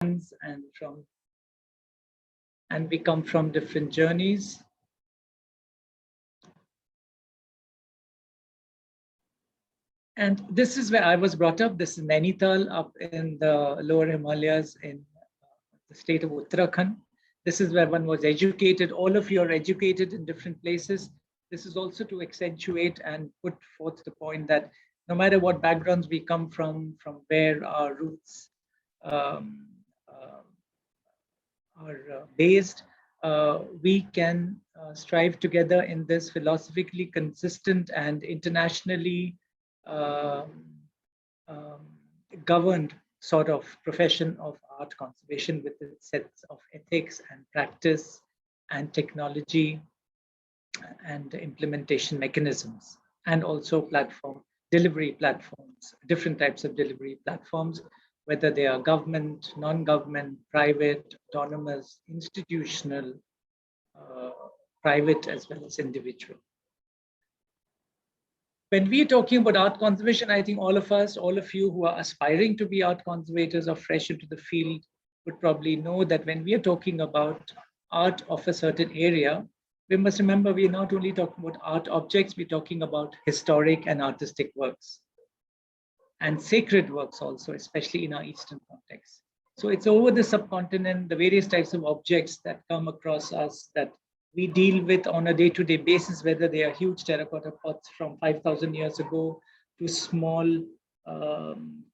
and we come from different journeys. And this is where I was brought up. This is Nainital up in the lower Himalayas in the state of Uttarakhand. This is where one was educated. All of you are educated in different places. This is also to accentuate and put forth the point that no matter what backgrounds we come from where our roots are based, we can strive together in this philosophically consistent and internationally governed sort of profession of art conservation with its sets of ethics and practice and technology and implementation mechanisms, and also delivery platforms, different types of delivery platforms, whether they are government, non-government, private, autonomous, institutional, private as well as individual. When we are talking about art conservation, I think all of us, all of you who are aspiring to be art conservators or fresh into the field would probably know that when we are talking about art of a certain area, we must remember we are not only talking about art objects, we're talking about historic and artistic works and sacred works also, especially in our Eastern context. So it's over the subcontinent, the various types of objects that come across us that we deal with on a day-to-day basis, whether they are huge terracotta pots from 5,000 years ago to small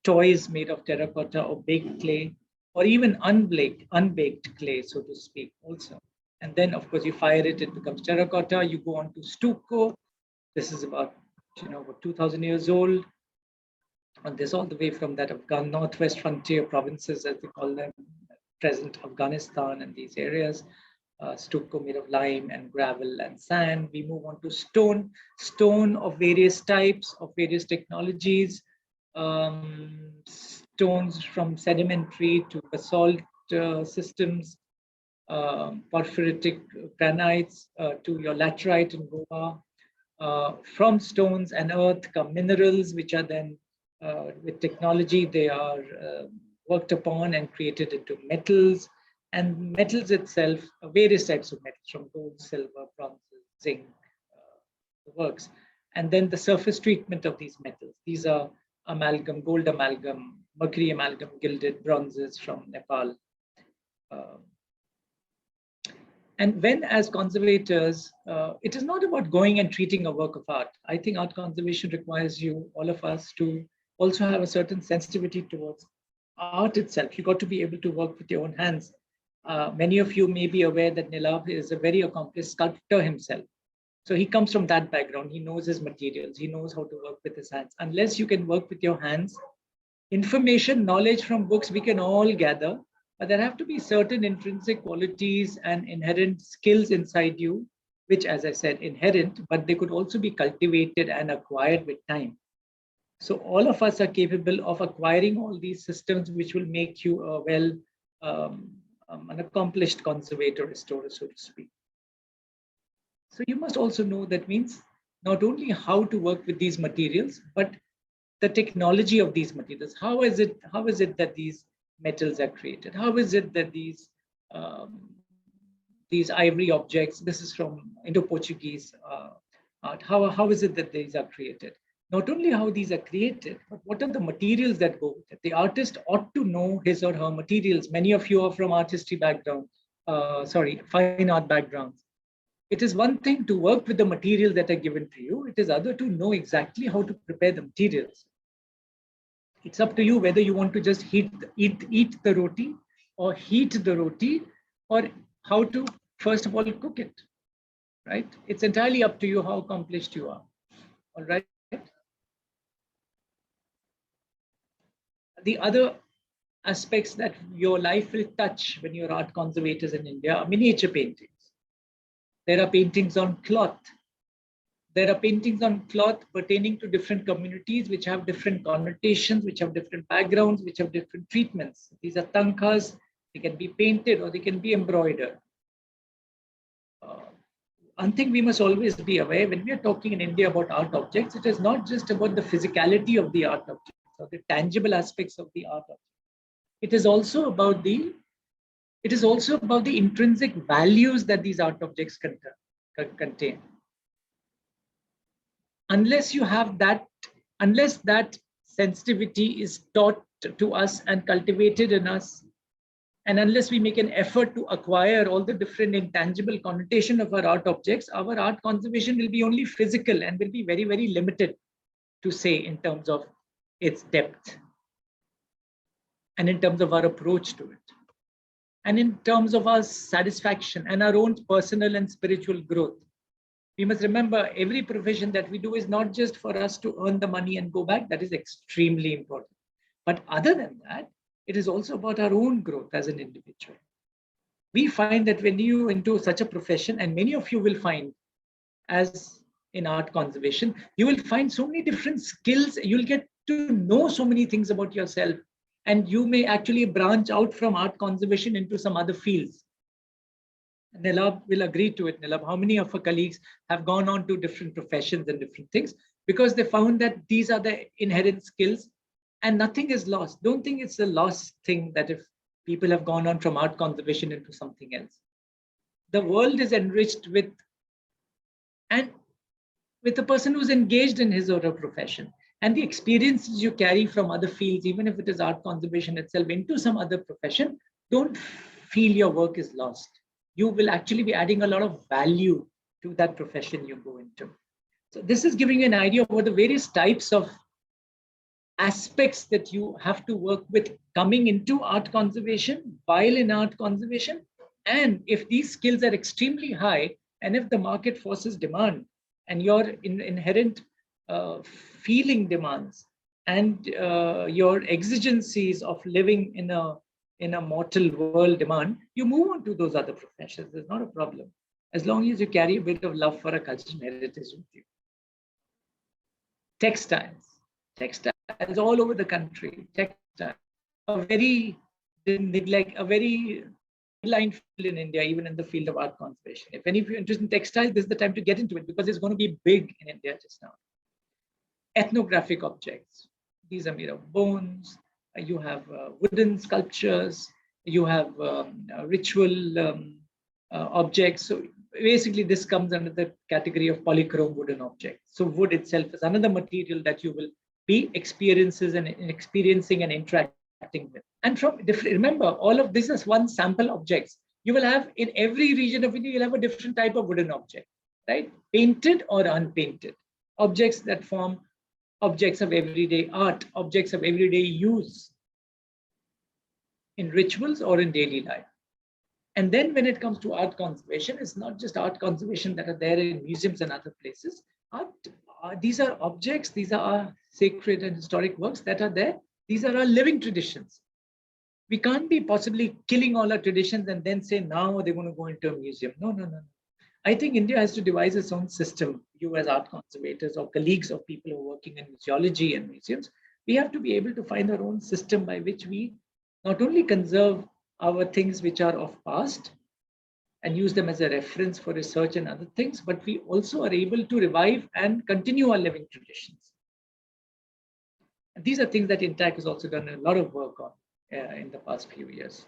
toys made of terracotta or baked clay, or even unbaked clay, so to speak, also. And then, of course, you fire it, it becomes terracotta. You go on to stucco. This is about, about 2,000 years old. And this all the way from that Afghan northwest frontier provinces, as they call them, present Afghanistan and these areas. Stucco made of lime and gravel and sand. We move on to stone of various types, of various technologies, stones from sedimentary to basalt systems, porphyritic granites to your laterite in Goa. From stones and earth come minerals, which are then, with technology, they are worked upon and created into metals. And metals itself, various types of metals, from gold, silver, bronze, zinc, the works. And then the surface treatment of these metals. These are amalgam, gold amalgam, mercury amalgam, gilded bronzes from Nepal. And when, as conservators, it is not about going and treating a work of art. I think art conservation requires you, all of us, to also have a certain sensitivity towards art itself. You got to be able to work with your own hands. Many of you may be aware that Nilabh is a very accomplished sculptor himself. So he comes from that background. He knows his materials. He knows how to work with his hands. Unless you can work with your hands, information, knowledge from books, we can all gather, but there have to be certain intrinsic qualities and inherent skills inside you, which, as I said, inherent, but they could also be cultivated and acquired with time. So all of us are capable of acquiring all these systems, which will make you a an accomplished conservator, restorer, so to speak. So you must also know that means not only how to work with these materials, but the technology of these materials. How is it that these metals are created? How is it that these ivory objects, this is from Indo-Portuguese art, how is it that these are created? Not only how these are created, but what are the materials that go with it? The artist ought to know his or her materials. Many of you are from art history background, fine art backgrounds. It is one thing to work with the materials that are given to you. It is other to know exactly how to prepare the materials. It's up to you whether you want to just eat the roti or heat the roti, or how to, first of all, cook it, right? It's entirely up to you how accomplished you are, all right? The other aspects that your life will touch when you're art conservators in India are miniature paintings. There are paintings on cloth. There are paintings on cloth pertaining to different communities, which have different connotations, which have different backgrounds, which have different treatments. These are tankas. They can be painted or they can be embroidered. One thing we must always be aware, when we are talking in India about art objects, it is not just about the physicality of the art object or the tangible aspects of the art object. it is also about the intrinsic values that these art objects contain. Unless you have that, unless that sensitivity is taught to us and cultivated in us, and unless we make an effort to acquire all the different intangible connotation of our art objects, our art conservation will be only physical and will be very, very limited to say in terms of its depth and in terms of our approach to it and in terms of our satisfaction and our own personal and spiritual growth. We must remember every profession that we do is not just for us to earn the money and go back. That is extremely important. But other than that, it is also about our own growth as an individual. We find that when you into such a profession, and many of you will find as in art conservation, you will find so many different skills. You'll get to know so many things about yourself. And you may actually branch out from art conservation into some other fields. Nilabh will agree to it. Nilabh, how many of our colleagues have gone on to different professions and different things because they found that these are the inherent skills and nothing is lost. Don't think it's a lost thing that if people have gone on from art conservation into something else. The world is enriched with a person who's engaged in his or her profession. And the experiences you carry from other fields, even if it is art conservation itself, into some other profession, don't feel your work is lost. You will actually be adding a lot of value to that profession you go into. So this is giving you an idea of what the various types of aspects that you have to work with coming into art conservation, while in art conservation. And if these skills are extremely high, and if the market forces demand, and your inherent feeling demands and your exigencies of living in a mortal world demand, you move on to those other professions. There's not a problem, as long as you carry a bit of love for a cultural heritage with you. Textiles all over the country. Textiles, a very line field in India, even in the field of art conservation. If any of you are interested in textiles, this is the time to get into it because it's going to be big in India just now. Ethnographic objects. These are made of bones. You have wooden sculptures. You have ritual objects. So basically, this comes under the category of polychrome wooden objects. So wood itself is another material that you will be experiencing and interacting with. And from different, remember, all of this is one sample objects. You will have in every region of India, you'll have a different type of wooden object, right? Painted or unpainted. Objects that form objects of everyday art, objects of everyday use in rituals or in daily life. And then when it comes to art conservation, it's not just art conservation that are there in museums and other places. These are objects, these are sacred and historic works that are there. These are our living traditions. We can't be possibly killing all our traditions and then say now they're going to go into a museum. No. I think India has to devise its own system. You as art conservators or colleagues of people who are working in museology and museums, we have to be able to find our own system by which we not only conserve our things which are of past and use them as a reference for research and other things, but we also are able to revive and continue our living traditions. And these are things that INTACH has also done a lot of work on in the past few years.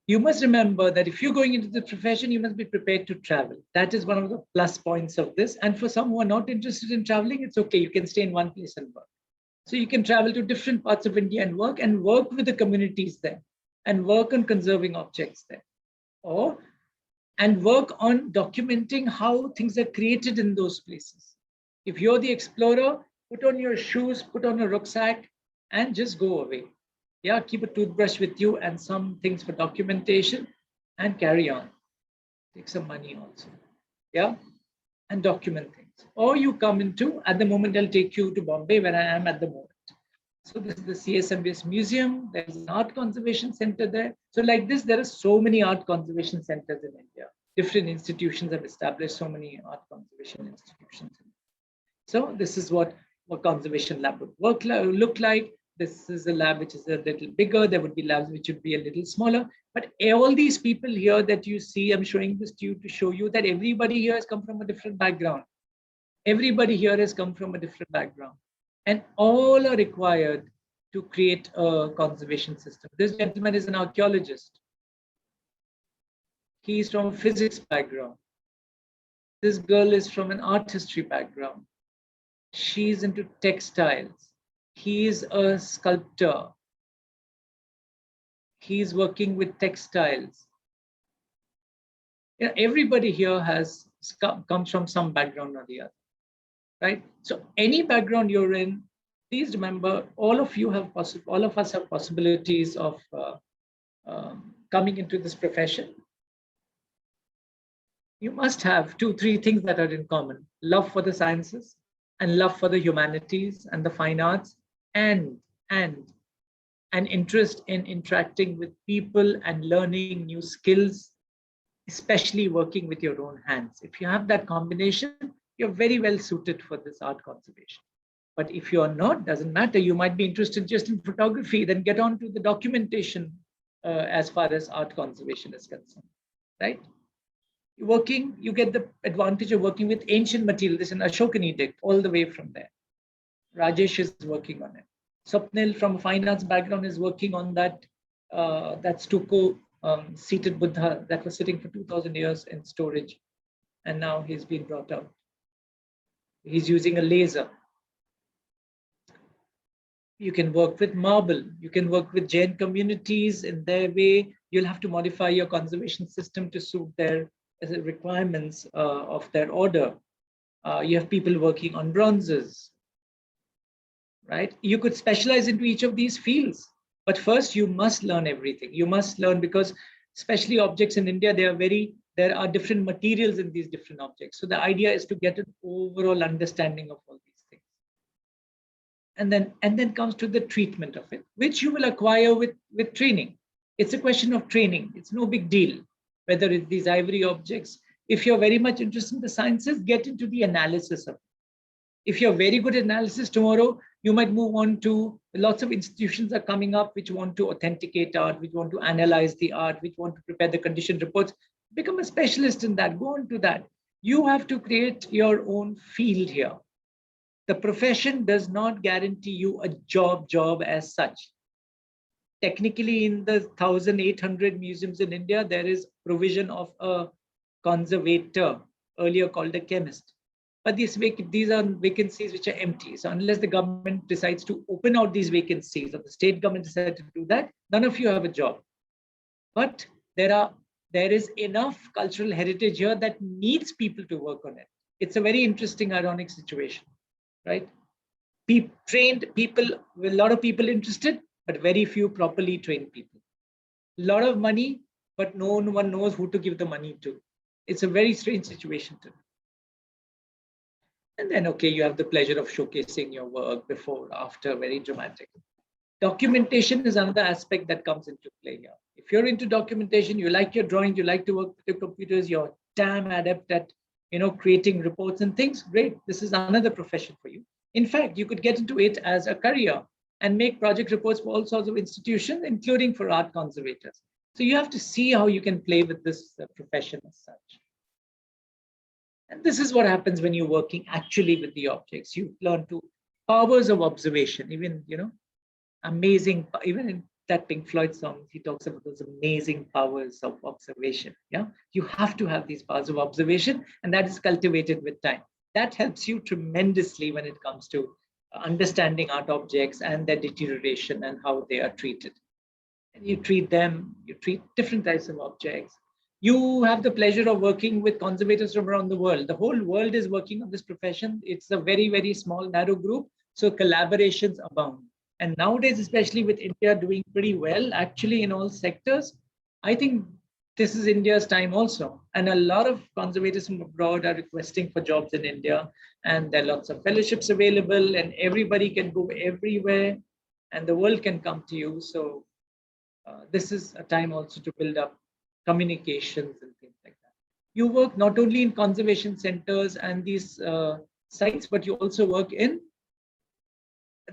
You must remember that if you're going into the profession, you must be prepared to travel. That is one of the plus points of this. And for some who are not interested in traveling, it's okay. You can stay in one place and work. So you can travel to different parts of India and work with the communities there and work on conserving objects there. And work on documenting how things are created in those places. If you're the explorer, put on your shoes, put on a rucksack and just go away. Yeah, keep a toothbrush with you and some things for documentation and carry on. Take some money also. Yeah, and document things. Or you come into, at the moment, I'll take you to Bombay where I am at the moment. So this is the CSMVS Museum. There's an art conservation center there. So like this, there are so many art conservation centers in India. Different institutions have established so many art conservation institutions. So this is what a conservation lab would look like. This is a lab which is a little bigger. There would be labs which would be a little smaller. But all these people here that you see, I'm showing this to you to show you that everybody here has come from a different background. Everybody here has come from a different background. And all are required to create a conservation system. This gentleman is an archaeologist. He is from a physics background. This girl is from an art history background. She's into textiles. He is a sculptor. He's working with textiles. Everybody here comes from some background or the other, right? So any background you're in, please remember, all of us have possibilities of coming into this profession. You must have 2-3 things that are in common: love for the sciences, and love for the humanities and the fine arts, and an interest in interacting with people and learning new skills, especially working with your own hands. If you have that combination, you're very well suited for this art conservation. But if you are not, doesn't matter. You might be interested just in photography, then get on to the documentation as far as art conservation is concerned, right? You get the advantage of working with ancient material. This is an Ashokan edict all the way from there. Rajesh is working on it. Swapnil from a fine arts background is working on that stucco seated Buddha that was sitting for 2,000 years in storage. And now he's been brought out. He's using a laser. You can work with marble. You can work with Jain communities in their way. You'll have to modify your conservation system to suit their requirements of their order. You have people working on bronzes, right? You could specialize into each of these fields, but first you must learn everything. You must learn, because especially objects in India, there are different materials in these different objects. So the idea is to get an overall understanding of all these things. And then comes to the treatment of it, which you will acquire with training. It's a question of training. It's no big deal, whether it's these ivory objects. If you're very much interested in the sciences, get into the analysis of it. If you're very good at analysis, tomorrow you might move on to, lots of institutions are coming up which want to authenticate art, which want to analyze the art, which want to prepare the condition reports. Become a specialist in that, go on to that. You have to create your own field here. The profession does not guarantee you a job as such. Technically, in the 1,800 museums in India, there is provision of a conservator, earlier called a chemist. But these are vacancies which are empty. So unless the government decides to open out these vacancies, or the state government decides to do that, none of you have a job. But there is enough cultural heritage here that needs people to work on it. It's a very interesting, ironic situation, right? Trained people, a lot of people interested, but very few properly trained people. A lot of money, but no one knows who to give the money to. It's a very strange situation to. And then, okay, you have the pleasure of showcasing your work before, after, very dramatic. Documentation is another aspect that comes into play here. If you're into documentation, you like your drawing, you like to work with your computers, you're damn adept at creating reports and things, great. This is another profession for you. In fact, you could get into it as a career and make project reports for all sorts of institutions, including for art conservators. So you have to see how you can play with this profession as such. And this is what happens when you're working actually with the objects. You learn to powers of observation, even, amazing, even in that Pink Floyd song, he talks about those amazing powers of observation. Yeah, you have to have these powers of observation, and that is cultivated with time. That helps you tremendously when it comes to understanding art objects and their deterioration and how they are treated. And you treat different types of objects. You have the pleasure of working with conservators from around the world. The whole world is working on this profession. It's a very, very small, narrow group. So collaborations abound. And nowadays, especially with India doing pretty well, actually in all sectors, I think this is India's time also. And a lot of conservators from abroad are requesting for jobs in India. And there are lots of fellowships available, and everybody can go everywhere, and the world can come to you. So this is a time also to build up communications and things like that. You work not only in conservation centers and these sites, but you also work in,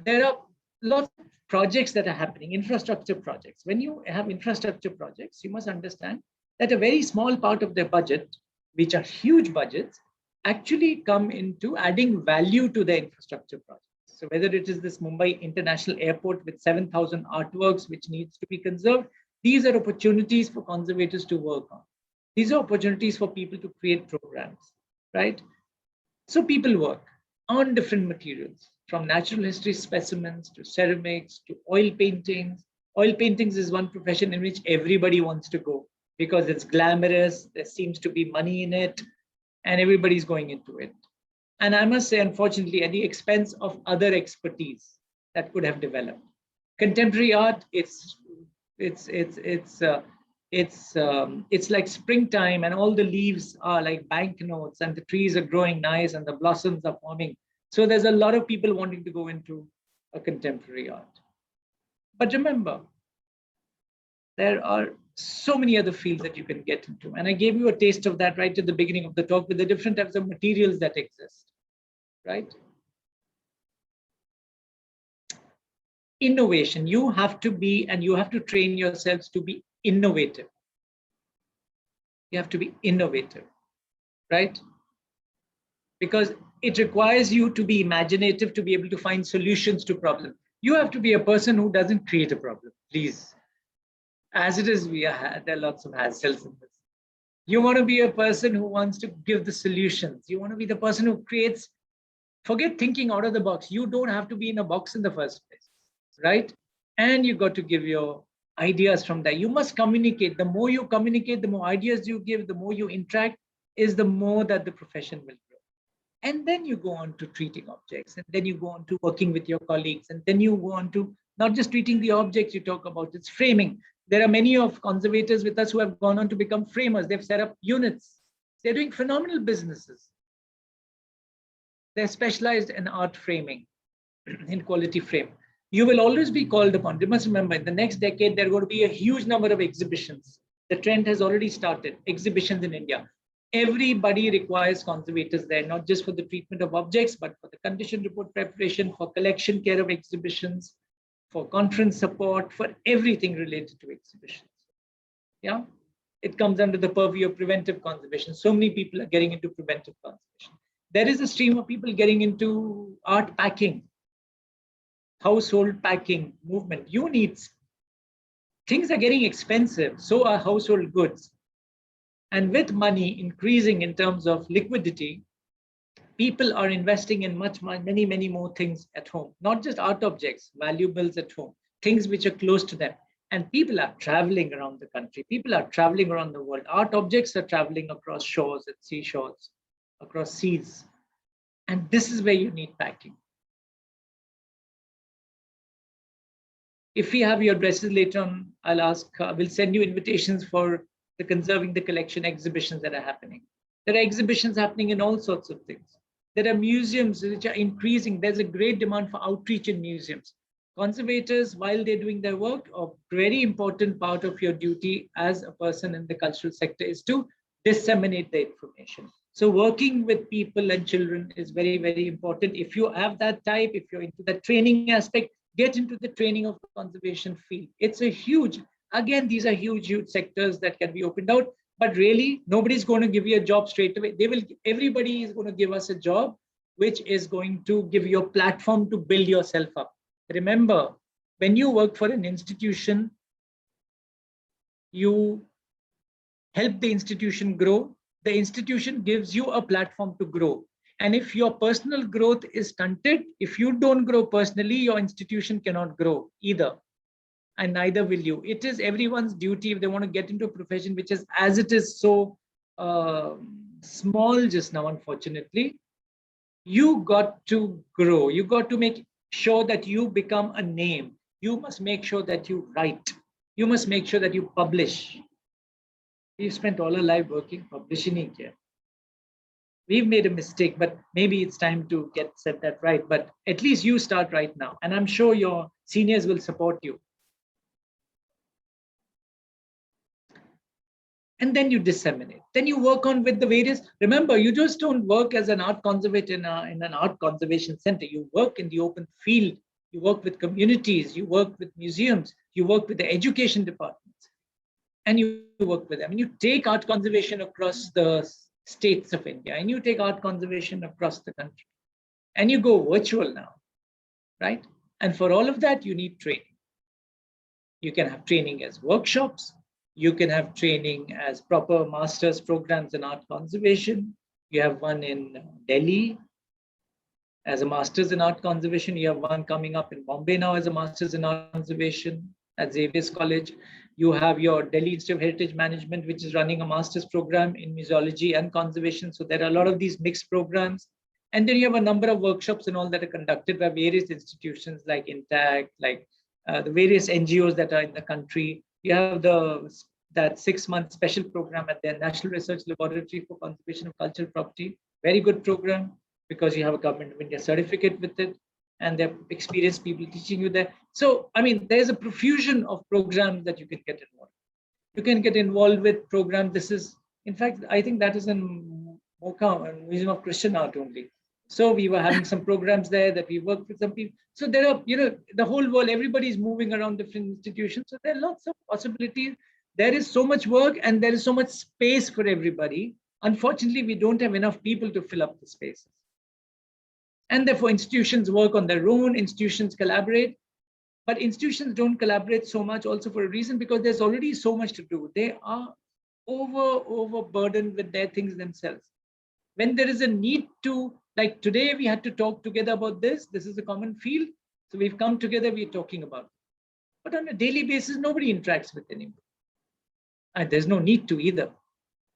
there are lots of projects that are happening, infrastructure projects. When you have infrastructure projects, you must understand that a very small part of their budget, which are huge budgets, actually come into adding value to the infrastructure projects. So whether it is this Mumbai International Airport with 7,000 artworks which needs to be conserved, these are opportunities for conservators to work on. These are opportunities for people to create programs, right? So people work on different materials, from natural history specimens to ceramics to oil paintings. Oil paintings is one profession in which everybody wants to go because it's glamorous, there seems to be money in it, and everybody's going into it. And I must say, unfortunately, at the expense of other expertise that could have developed. Contemporary art, it's like springtime, and all the leaves are like banknotes, and the trees are growing nice, and the blossoms are forming. So there's a lot of people wanting to go into a contemporary art. But remember, there are so many other fields that you can get into. And I gave you a taste of that right at the beginning of the talk with the different types of materials that exist, right? Innovation, you have to be, and you have to train yourselves to be innovative. You have to be innovative, right? Because it requires you to be imaginative to be able to find solutions to problems. You have to be a person who doesn't create a problem, please. As it is, there are lots of hassles in this. You want to be a person who wants to give the solutions. You want to be the person who creates, forget thinking out of the box. You don't have to be in a box in the first place, right? And you got to give your ideas from there. You must communicate. The more you communicate, the more ideas you give, the more you interact, is the more that the profession will grow. And then you go on to treating objects, and then you go on to working with your colleagues, and then you go on to not just treating the objects you talk about, it's framing. There are many of conservators with us who have gone on to become framers. They've set up units. They're doing phenomenal businesses. They're specialized in art framing, in quality frame. You will always be called upon. You must remember, in the next decade, there are going to be a huge number of exhibitions. The trend has already started, exhibitions in India. Everybody requires conservators there, not just for the treatment of objects, but for the condition report preparation, for collection care of exhibitions, for conference support, for everything related to exhibitions. Yeah, it comes under the purview of preventive conservation. So many people are getting into preventive conservation. There is a stream of people getting into art packing, household packing movement. Things are getting expensive, so are household goods. And with money increasing in terms of liquidity, people are investing in many more things at home, not just art objects, valuables at home, things which are close to them. And people are traveling around the country. People are traveling around the world. Art objects are traveling across shores and seashores, across seas. And this is where you need packing. If we have your addresses later on, we'll send you invitations for the Conserving the Collection exhibitions that are happening. There are exhibitions happening in all sorts of things. There are museums which are increasing. There's a great demand for outreach in museums. Conservators, while they're doing their work, a very important part of your duty as a person in the cultural sector is to disseminate the information. So working with people and children is very, very important. If you have that type, if you're into the training aspect, get into the training of conservation field. It's a huge, again, these are huge sectors that can be opened out. But really, nobody's going to give you a job straight away. Everybody is going to give us a job, which is going to give you a platform to build yourself up. Remember, when you work for an institution, you help the institution grow. The institution gives you a platform to grow. And if your personal growth is stunted, if you don't grow personally, your institution cannot grow either. And neither will you. It is everyone's duty if they want to get into a profession which is, as it is so small just now, unfortunately, you got to grow. You got to make sure that you become a name. You must make sure that you write. You must make sure that you publish. We've spent all our life working, publishing here. We've made a mistake, but maybe it's time to set that right. But at least you start right now. And I'm sure your seniors will support you. And then you disseminate. Then you work on with the various, remember, you just don't work as an art conservator in an art conservation center. You work in the open field. You work with communities. You work with museums. You work with the education departments. And you work with them. And you take art conservation across the states of India. And you take art conservation across the country. And you go virtual now. right? And for all of that, you need training. You can have training as workshops. You can have training as proper master's programs in art conservation. You have one in Delhi as a master's in art conservation. You have one coming up in Bombay now as a master's in art conservation at Xavier's College. You have your Delhi Institute of Heritage Management, which is running a master's program in museology and conservation. So there are a lot of these mixed programs. And then you have a number of workshops and all that are conducted by various institutions like INTACH, like the various NGOs that are in the country. You have that 6-month special program at the National Research Laboratory for Conservation of Cultural Property. Very good program because you have a Government of India certificate with it and they're experienced people teaching you there. So, I mean, there's a profusion of programs that you can get involved. You can get involved with programs. This is, in fact, I think that is in MoCA, Museum of Christian Art only. So we were having some programs there that we worked with some people. So there are, the whole world, everybody's moving around different institutions. So there are lots of possibilities. There is so much work and there is so much space for everybody. Unfortunately, we don't have enough people to fill up the spaces. And therefore, institutions work on their own, institutions collaborate. But institutions don't collaborate so much also for a reason, because there's already so much to do. They are overburdened with their things themselves. When there is a need to, like today, we had to talk together about this. This is a common field. So we've come together, we're talking about it. But on a daily basis, nobody interacts with anybody. And there's no need to either.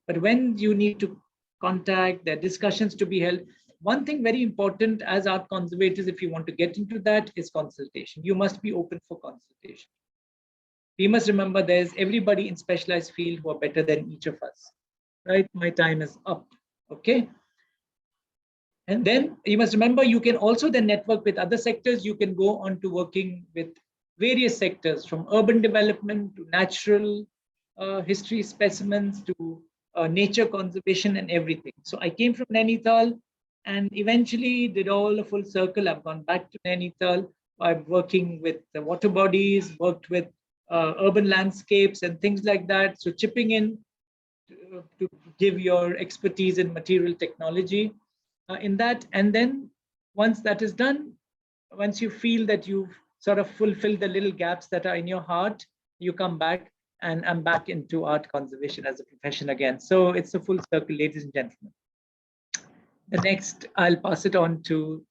But when you need to contact, there are discussions to be held. One thing very important as art conservators, if you want to get into that, is consultation. You must be open for consultation. We must remember there's everybody in specialized field who are better than each of us, right? My time is up, okay? And then you must remember you can also then network with other sectors. You can go on to working with various sectors, from urban development to natural history specimens to nature conservation and everything. So I came from Nainital and eventually did all a full circle. I've gone back to Nainital. I'm working with the water bodies, worked with urban landscapes and things like that. So chipping in to give your expertise in material technology in that. And then once that is done, once you feel that you've sort of fulfilled the little gaps that are in your heart, you come back, and I'm back into art conservation as a profession again. So it's a full circle, ladies and gentlemen. The next, I'll pass it on to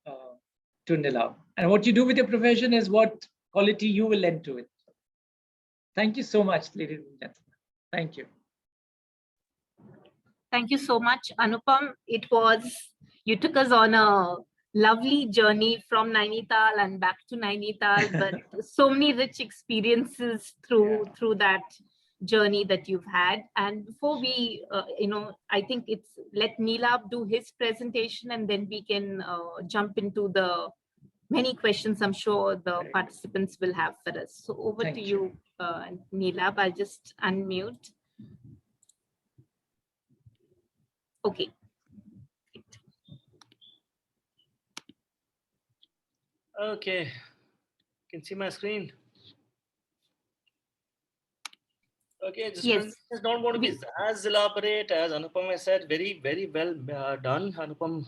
Nilabh. And what you do with your profession is what quality you will lend to it. Thank you so much, ladies and gentlemen. Thank you. Thank you so much, Anupam. You took us on a lovely journey from Nainital and back to Nainital, but so many rich experiences through that journey that you've had. And before we, I think let Nilabh do his presentation, and then we can jump into the many questions I'm sure the participants will have for us. So over to you, Nilabh. I'll just unmute. Okay. Okay, you can see my screen. Okay, this yes. is not going to be as elaborate as Anupam has said. Very, very well done, Anupam.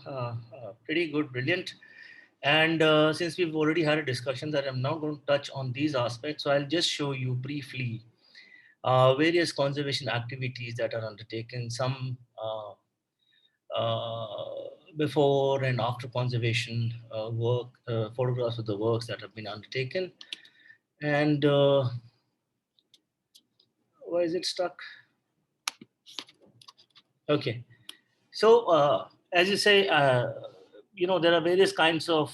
Pretty good, brilliant. And since we've already had a discussion that I'm not going to touch on these aspects, so I'll just show you briefly various conservation activities that are undertaken, some before and after conservation work, photographs of the works that have been undertaken. And why is it stuck? Okay, so as you say, there are various kinds of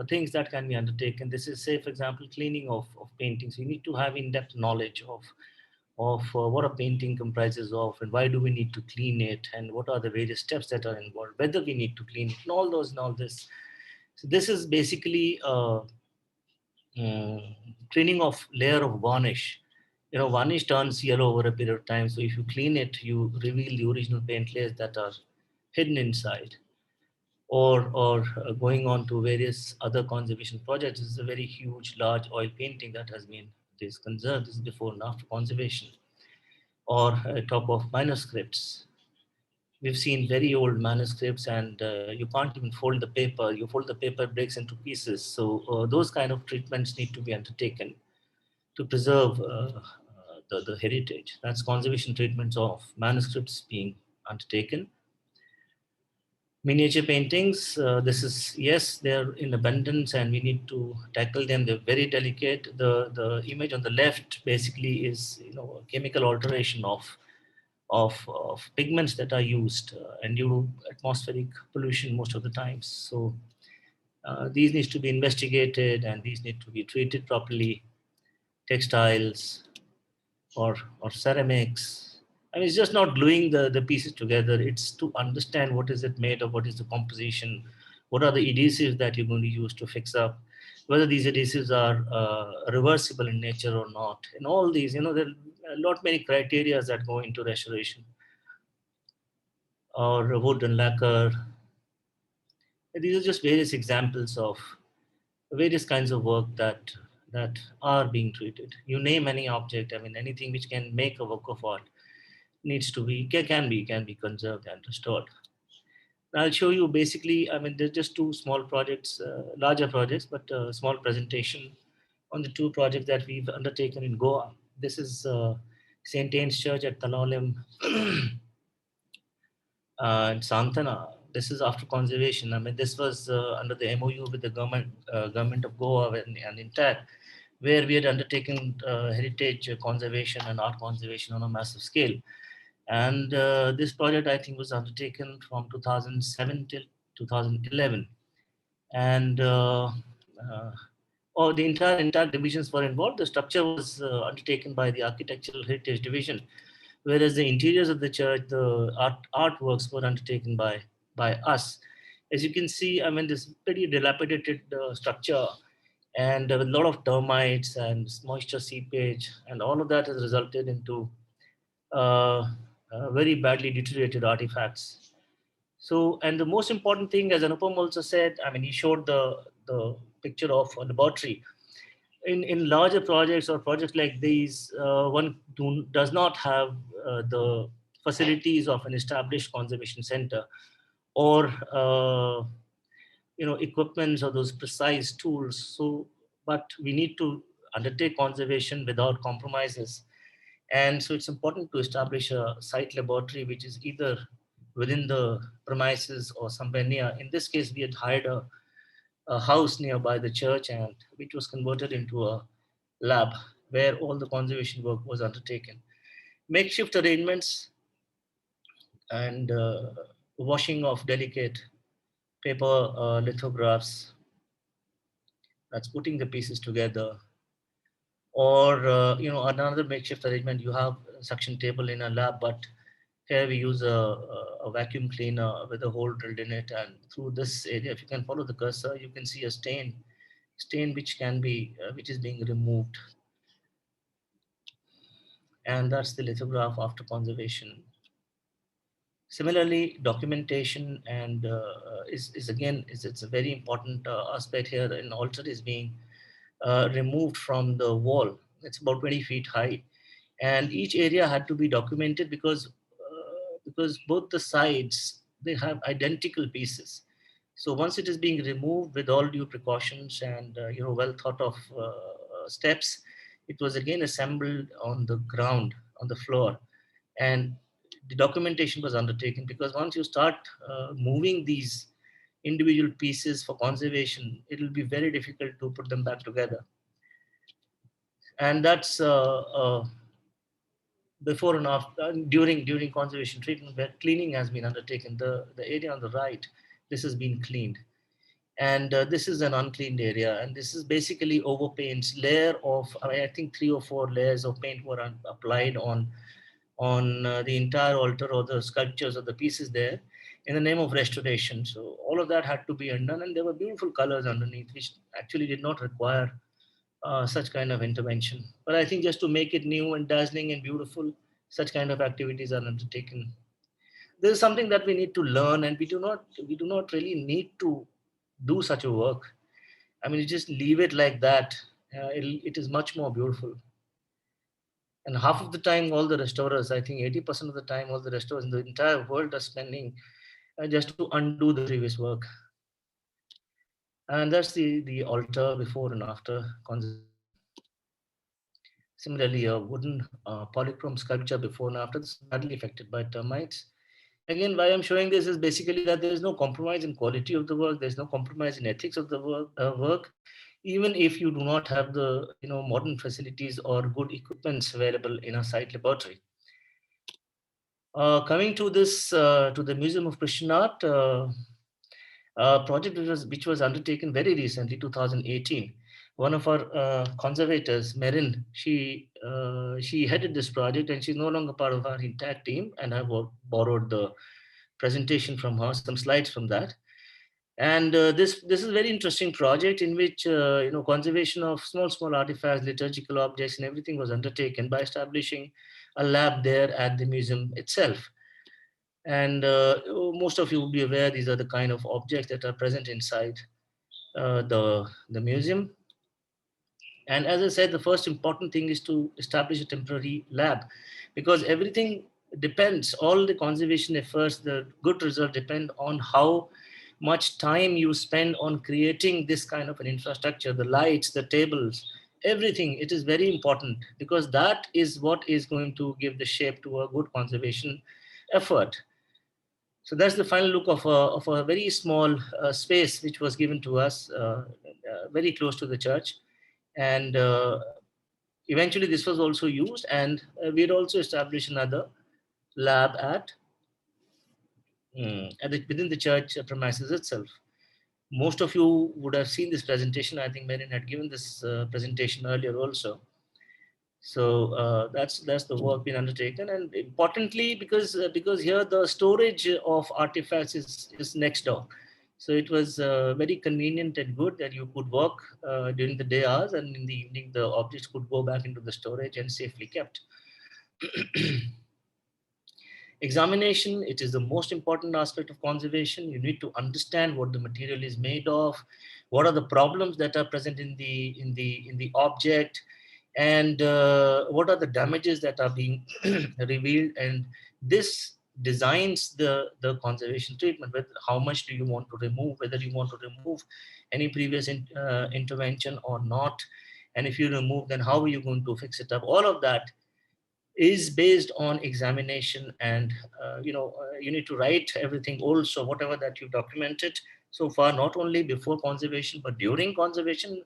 things that can be undertaken. This is, say, for example, cleaning of paintings. You need to have in-depth knowledge of what a painting comprises of, and why do we need to clean it, and what are the various steps that are involved, whether we need to clean it, and all those and all this. So this is basically cleaning of layer of varnish. Varnish turns yellow over a period of time. So if you clean it, you reveal the original paint layers that are hidden inside. Or going on to various other conservation projects. This is a very huge, large oil painting that has been conserved. This is before and after conservation. Or top of manuscripts. We've seen very old manuscripts, and you can't even fold the paper. You fold the paper, it breaks into pieces. So those kind of treatments need to be undertaken to preserve the heritage. That's conservation treatments of manuscripts being undertaken. Miniature paintings, this is, yes, they're in abundance and we need to tackle them. They're very delicate. The image on the left basically is, a chemical alteration of pigments that are used and due to atmospheric pollution most of the times. So these needs to be investigated and these need to be treated properly. Textiles or ceramics. I mean, it's just not gluing the pieces together. It's to understand what is it made of, what is the composition, what are the adhesives that you're going to use to fix up, whether these adhesives are reversible in nature or not. And all these, there are not many criteria that go into restoration. Or wood and lacquer. These are just various examples of various kinds of work that are being treated. You name any object, I mean, anything which can make a work of art needs to be, can be conserved and restored. I'll show you basically, I mean, there's just two small projects, larger projects, but a small presentation on the two projects that we've undertaken in Goa. This is St. Anne's Church at Talolim and Santana. This is after conservation. I mean, this was under the MOU with the government of Goa and INTACH, where we had undertaken heritage conservation and art conservation on a massive scale. And this project, I think, was undertaken from 2007 till 2011. And the entire divisions were involved. The structure was undertaken by the Architectural Heritage Division, whereas the interiors of the church, the artworks were undertaken by us. As you can see, I mean, this pretty dilapidated structure, and with a lot of termites and moisture seepage, and all of that has resulted into very badly deteriorated artifacts. So, and the most important thing, as Anupam also said, I mean, he showed the picture of a laboratory. In larger projects or projects like these, one does not have the facilities of an established conservation center or equipments or those precise tools. So, but we need to undertake conservation without compromises. And so it's important to establish a site laboratory which is either within the premises or somewhere near. In this case, we had hired a house nearby the church, and which was converted into a lab where all the conservation work was undertaken. Makeshift arrangements and washing of delicate paper lithographs, that's putting the pieces together. Or another makeshift arrangement, you have a suction table in a lab, but here we use a vacuum cleaner with a hole drilled in it, and through this area, if you can follow the cursor, you can see a stain which is being removed. And that's the lithograph after conservation. Similarly, documentation and it's a very important aspect here. An altar is being removed from the wall. It's about 20 feet high, and each area had to be documented because both the sides, they have identical pieces. So once it is being removed with all due precautions and well thought of steps, it was again assembled on the ground, on the floor, and the documentation was undertaken, because once you start moving these individual pieces for conservation, it will be very difficult to put them back together. And that's before and after, during conservation treatment, where cleaning has been undertaken. The area on the right, this has been cleaned, and this is an uncleaned area, and this is basically overpaints, layer of, I think 3 or 4 layers of paint were applied on the entire altar or the sculptures or the pieces there in the name of restoration. So all of that had to be undone, and there were beautiful colors underneath, which actually did not require such kind of intervention. But I think just to make it new and dazzling and beautiful, such kind of activities are undertaken. This is something that we need to learn, and we do not really need to do such a work. I mean, you just leave it like that. It is much more beautiful. And half of the time, all the restorers, I think 80% of the time, all the restorers in the entire world are spending just to undo the previous work. And that's the altar before and after conservation. Similarly, a wooden polychrome sculpture before and after, this is badly affected by termites. Again, why I'm showing this is basically that there is no compromise in quality of the work. There's no compromise in ethics of the work, even if you do not have the modern facilities or good equipments available in a site laboratory. Coming to this, to the Museum of Christian Art, a project which was undertaken very recently, 2018. One of our conservators, Merin, she headed this project, and she's no longer part of our INTACH team. And I borrowed the presentation from her, some slides from that. And this is a very interesting project in which conservation of small artifacts, liturgical objects, and everything was undertaken by establishing a lab there at the museum itself. And most of you will be aware these are the kind of objects that are present inside the museum. And as I said, the first important thing is to establish a temporary lab, because everything depends, all the conservation efforts, the good result depend on how much time you spend on creating this kind of an infrastructure, the lights, the tables, everything. It is very important, because that is what is going to give the shape to a good conservation effort. So that's the final look of a very small space which was given to us very close to the church. And eventually this was also used, and we had also established another lab within the church premises itself. Most of you would have seen this presentation. I think Merin had given this presentation earlier also. So that's the work being undertaken, and importantly, because here the storage of artifacts is next door, so it was very convenient and good that you could work during the day hours, and in the evening the objects could go back into the storage and safely kept. Examination, it is the most important aspect of conservation. You need to understand what the material is made of, what are the problems that are present in the object, and what are the damages that are being revealed. And this designs the conservation treatment, with how much do you want to remove, whether you want to remove any previous intervention or not, and if you remove, then how are you going to fix it up. All of that is based on examination, and you need to write everything also, whatever that you documented so far, not only before conservation but during conservation,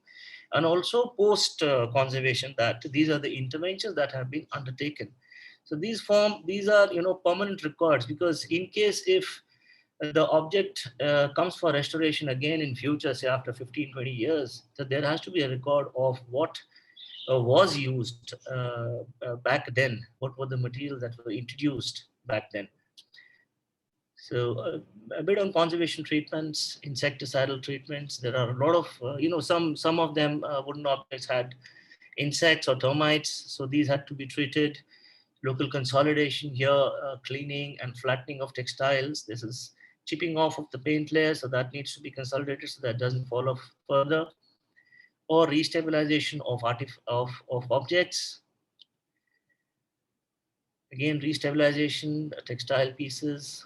and also post conservation, that these are the interventions that have been undertaken. So these are permanent records, because in case if the object comes for restoration again in future, say after 15-20 years, so there has to be a record of what was used back then, what were the materials that were introduced back then. So a bit on conservation treatments, insecticidal treatments. There are a lot of, some of them wooden objects had insects or termites, so these had to be treated. Local consolidation here, cleaning and flattening of textiles. This is chipping off of the paint layer, so that needs to be consolidated so that doesn't fall off further. Or restabilization of objects. Again, restabilization, textile pieces,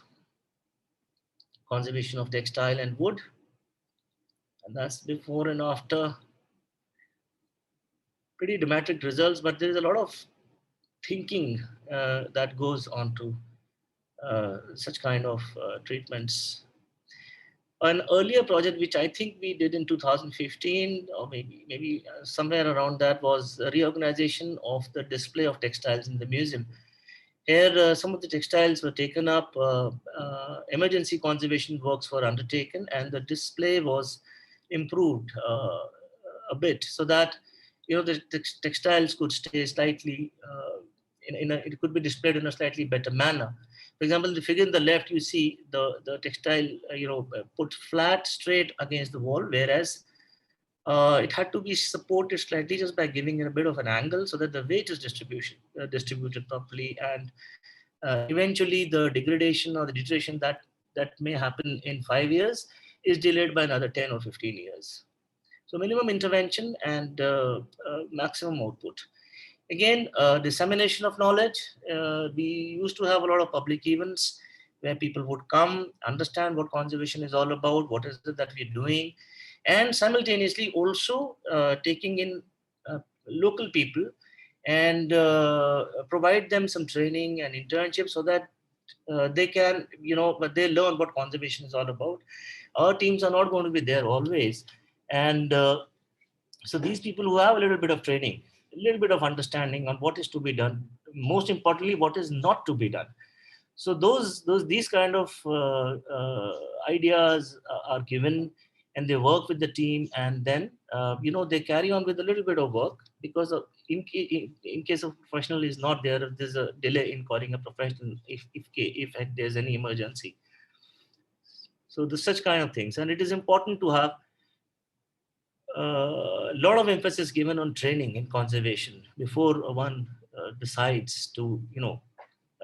conservation of textile and wood. And that's before and after. Pretty dramatic results, but there is a lot of thinking that goes on to such kind of treatments. An earlier project, which I think we did in 2015, or maybe somewhere around that, was a reorganization of the display of textiles in the museum. Here, some of the textiles were taken up, emergency conservation works were undertaken, and the display was improved a bit, so that the textiles could stay slightly, it could be displayed in a slightly better manner. For example, the figure in the left, you see the textile, put flat, straight against the wall, whereas it had to be supported slightly just by giving it a bit of an angle so that the weight is distributed properly, and eventually the degradation or the deterioration that may happen in 5 years is delayed by another 10 or 15 years. So minimum intervention and maximum output. Again, dissemination of knowledge. We used to have a lot of public events where people would come, understand what conservation is all about, what is it that we're doing, and simultaneously also taking in local people and provide them some training and internship so that they can, but they learn what conservation is all about. Our teams are not going to be there always. And so these people who have a little bit of training, a little bit of understanding on what is to be done, most importantly, what is not to be done. So these kind of ideas are given, and they work with the team, and then they carry on with a little bit of work, because in case of professional is not there, if there's a delay in calling a professional if there's any emergency. So there's such kind of things, and it is important to have a lot of emphasis given on training in conservation before one decides to,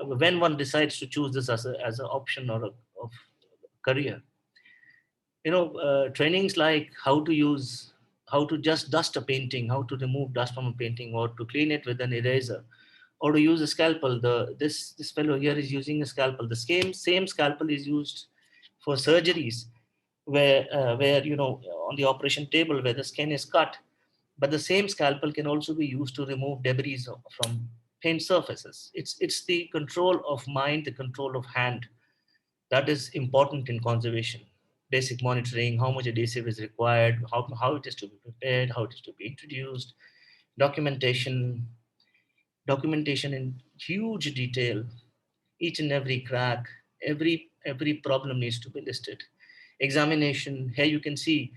when one decides to choose this as an option or of career. Trainings like how to just dust a painting, how to remove dust from a painting, or to clean it with an eraser, or to use a scalpel. This fellow here is using a scalpel. The same scalpel is used for surgeries, where on the operation table where the skin is cut, but the same scalpel can also be used to remove debris from paint surfaces. It's the control of mind, the control of hand, that is important in conservation. Basic monitoring, how much adhesive is required, how it is to be prepared, how it is to be introduced, documentation in huge detail, each and every crack, every problem needs to be listed. Examination, here you can see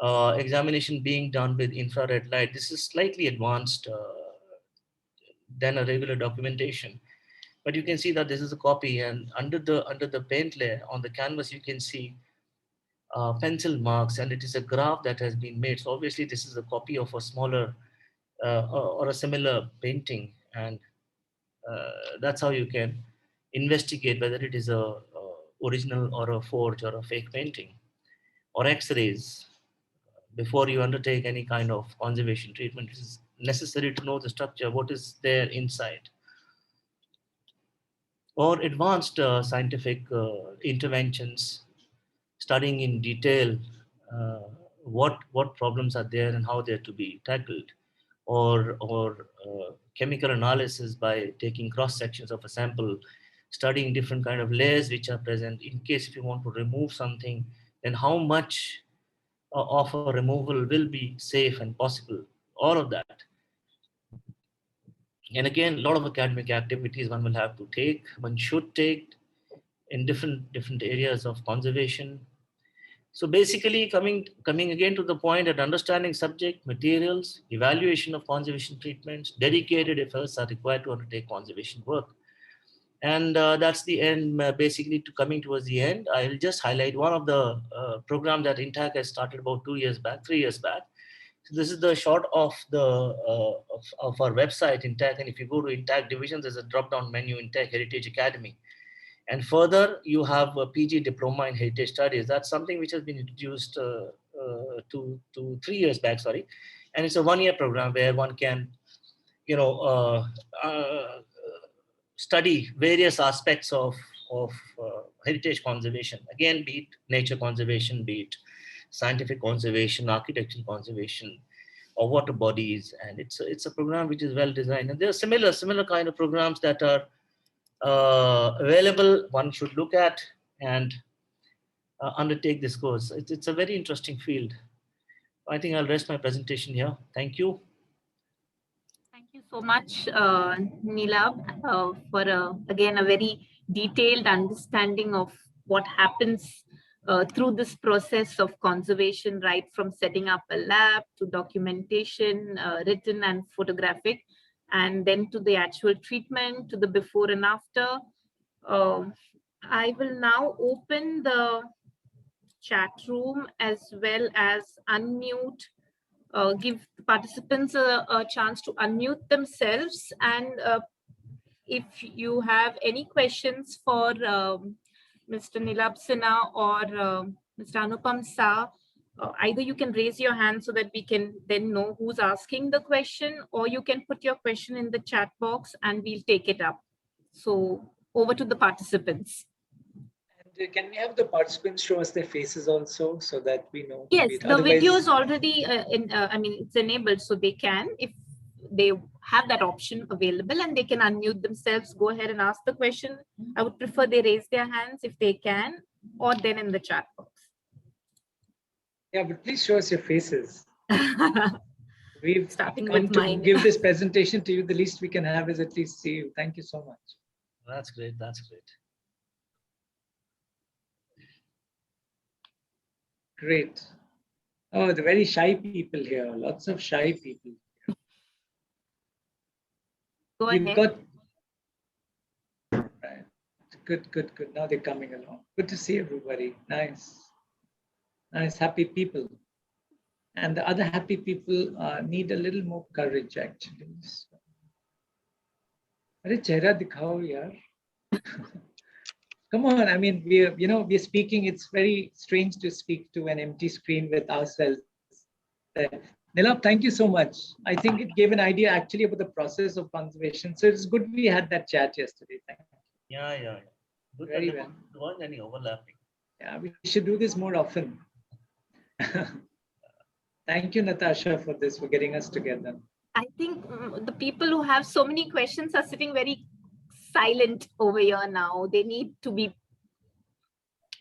examination being done with infrared light. This is slightly advanced than a regular documentation, but you can see that this is a copy, and under the paint layer on the canvas you can see pencil marks, and it is a graph that has been made. So obviously this is a copy of a smaller or a similar painting, and that's how you can investigate whether it is a original or a forge or a fake painting. Or x-rays. Before you undertake any kind of conservation treatment, it is necessary to know the structure, what is there inside. Or advanced scientific interventions, studying in detail what problems are there and how they're to be tackled. Or chemical analysis by taking cross sections of a sample, studying different kind of layers which are present. In case if you want to remove something, then how much of a removal will be safe and possible, all of that. And again, a lot of academic activities one should take in different areas of conservation. So basically coming again to the point that understanding subject, materials, evaluation of conservation treatments, dedicated efforts are required to undertake conservation work. And that's the end, basically to coming towards the end. I'll just highlight one of the program that INTACH has started about 3 years back. So this is the shot of of our website, INTACH. And if you go to INTACH divisions, there's a drop-down menu, INTACH Heritage Academy. And further, you have a PG diploma in heritage studies. That's something which has been introduced 3 years back, sorry. And it's a 1-year program where one can, study various aspects of heritage conservation. Again, be it nature conservation, be it scientific conservation, architectural conservation, or water bodies. And it's a program which is well designed. And there are similar kind of programs that are available. One should look at and undertake this course. It's a very interesting field. I think I'll rest my presentation here. Thank you. Thank you so much, Nilabh, for again a very detailed understanding of what happens through this process of conservation, right from setting up a lab to documentation, written and photographic, and then to the actual treatment, to the before and after. I will now open the chat room as well as unmute, give participants a chance to unmute themselves. And if you have any questions for Mr. Nilabh Sinha or Mr. Anupam Sah, either you can raise your hand so that we can then know who's asking the question, or you can put your question in the chat box and we'll take it up. So over to the participants. And can we have the participants show us their faces also so that we know? Yes, the video is already I mean, it's enabled, so they can, if they have that option available, and they can unmute themselves, go ahead and ask the question. I would prefer they raise their hands if they can, or then in the chat box. Yeah, but please show us your faces. We've Starting come with to mine. give this presentation to you. The least we can have is at least see you. Thank you so much. That's great. That's great. Great. Oh, the very shy people here. Lots of shy people. Go You've ahead. got right. Good. Now they're coming along. Good to see everybody. Nice. Happy people. And the other happy people need a little more courage, actually. Arey chehra dikhao yaar. Come on, I mean, we're speaking. It's very strange to speak to an empty screen with ourselves. Nilabh, thank you so much. I think it gave an idea actually about the process of conservation. So it's good we had that chat yesterday. Thank you. Yeah. Good. Very well. There wasn't any overlapping. Yeah, we should do this more often. Thank you, Natasha, for this, for getting us together. I think the people who have so many questions are sitting very silent over here now. They need to be.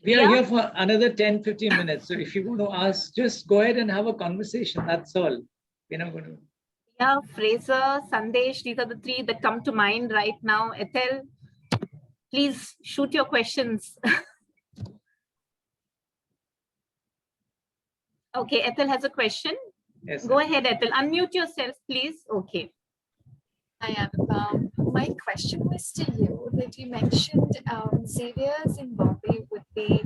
We are here for another 10, 15 minutes. So if you want to ask, just go ahead and have a conversation. That's all. We're not going to. Yeah, Fraser, Sandesh, these are the three that come to mind right now. Ethel, please shoot your questions. Okay, Ethel has a question. Yes. Go ahead, Ethel. Unmute yourself, please. Okay. Hi, Anupam. My question was to you that you mentioned Xavier's in Bombay would be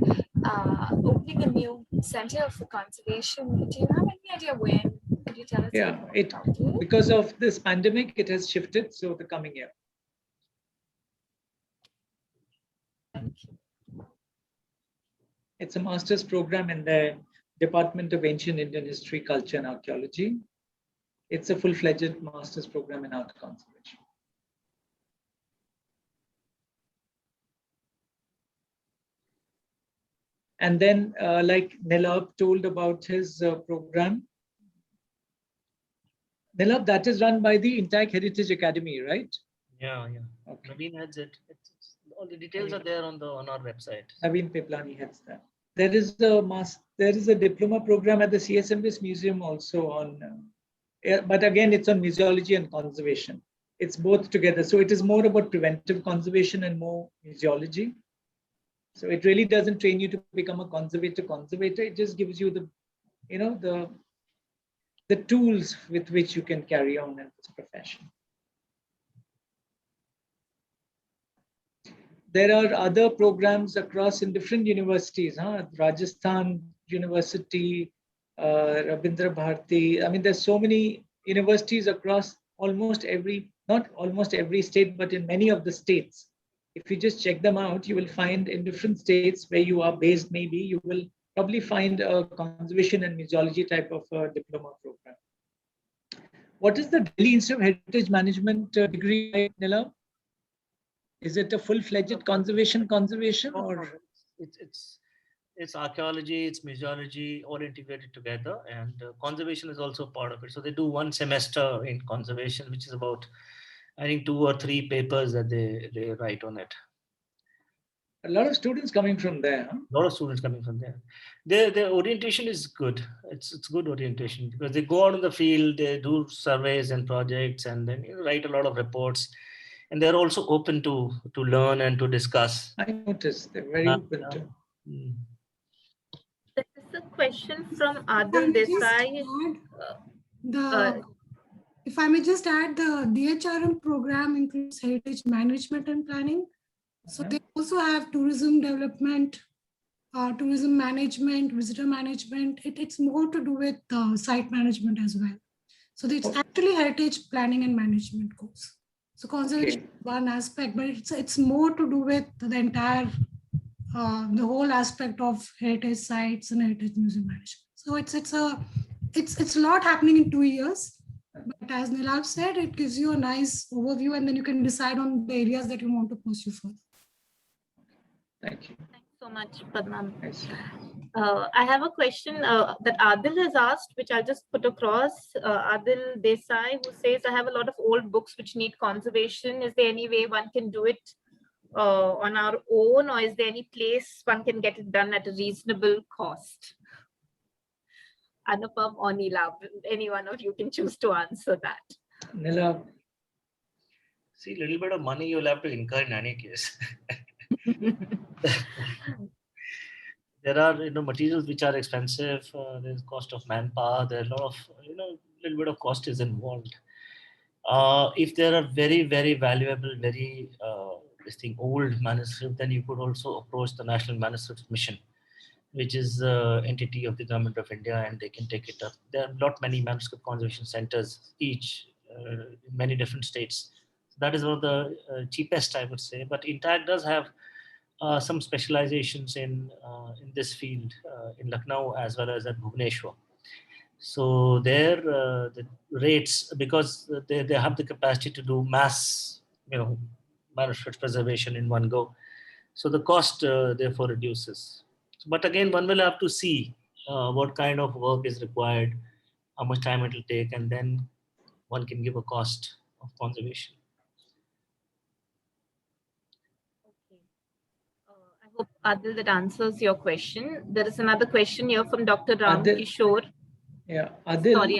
opening a new center for conservation. Do you have any idea when? Could you tell us? Yeah, because of this pandemic, it has shifted. So the coming year. Thank you. It's a master's program in the Department of Ancient Indian History, Culture and Archaeology. It's a full-fledged master's program in art conservation. And then, like Nilabh told about his program, Nilabh, that is run by the INTACH Heritage Academy, right? Yeah. Okay. Naveen heads it. All the details are there on our website. Naveen Peplani heads that. There is a diploma program at the CSMVS Museum also on, but again, it's on museology and conservation. It's both together. So it is more about preventive conservation and more museology. So it really doesn't train you to become a conservator. It just gives you the tools with which you can carry on in this profession. There are other programs across in different universities, Rajasthan University, Rabindra Bharati. I mean, there's so many universities across not almost every state, but in many of the states. If you just check them out, you will find in different states where you are based, maybe you will probably find a conservation and museology type of diploma program. What is the Delhi Institute of Heritage Management degree, Nilabh? Is it a full-fledged conservation or? It's archaeology, it's museology, all integrated together, and conservation is also part of it. So they do one semester in conservation, which is about, I think, 2 or 3 papers that they write on it. A lot of students coming from there. Huh? A lot of students coming from there. Their orientation is good. It's good orientation because they go out in the field, they do surveys and projects, and then write a lot of reports. And they're also open to learn and to discuss. I noticed they're very open to. There is a question from Adil Desai. If I may just add, the DHRM program includes heritage management and planning. So they also have tourism development, tourism management, visitor management. It's more to do with site management as well. So it's actually heritage planning and management course. So conservation is one aspect, but it's more to do with the entire, the whole aspect of heritage sites and heritage museum management. So it's a lot happening in 2 years. But as Nilabh said, it gives you a nice overview, and then you can decide on the areas that you want to pursue further. Thank you. Thanks so much, Padma. Yes. I have a question that Adil has asked, which I'll just put across. Adil Desai, who says, I have a lot of old books which need conservation. Is there any way one can do it on our own, or is there any place one can get it done at a reasonable cost? Anupam or Nilabh, any one of you can choose to answer that. Nilabh. See, a little bit of money you'll have to incur in any case. There are materials which are expensive. There's cost of manpower. There's a lot of little bit of cost is involved. If there are very, very valuable, very old manuscripts, then you could also approach the National Manuscripts Mission, which is the entity of the Government of India, and they can take it up. There are not many manuscript conservation centers, each in many different states. So that is one of the cheapest, I would say. But INTACH does have some specializations in this field in Lucknow as well as at Bhubaneswar. So there, the rates, because they have the capacity to do mass, manuscript preservation in one go. So the cost therefore reduces. But again, one will have to see what kind of work is required, how much time it will take, and then one can give a cost of conservation. Okay. I hope, Adil, that answers your question. There is another question here from Dr. Ram Adil. Kishore. Yeah, Adil, Sorry,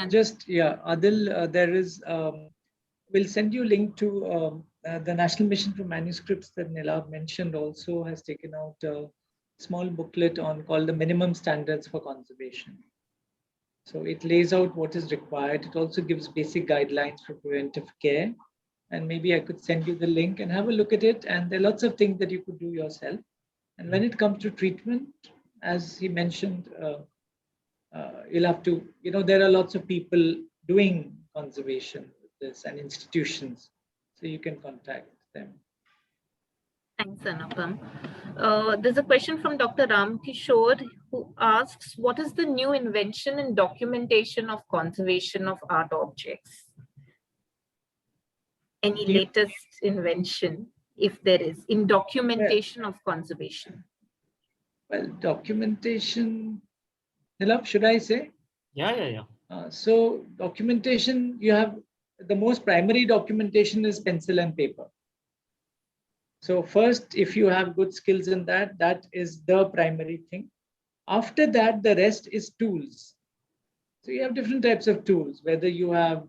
Adil, there is, we'll send you a link to the National Mission for Manuscripts that Nilabh mentioned also has taken out a small booklet called the Minimum Standards for Conservation. So it lays out what is required. It also gives basic guidelines for preventive care. And maybe I could send you the link and have a look at it. And there are lots of things that you could do yourself. And when it comes to treatment, as he mentioned, you'll have to, there are lots of people doing conservation with this and institutions. So you can contact them. Thanks, Anupam. There's a question from Dr. Ram Kishore, who asks, what is the new invention in documentation of conservation of art objects? Any latest invention, if there is, in documentation of conservation? Well, documentation, Nilabh, should I say? Yeah. So documentation, you have the most primary documentation is pencil and paper. So first, if you have good skills in that, that is the primary thing. After that, the rest is tools. So you have different types of tools, whether you have,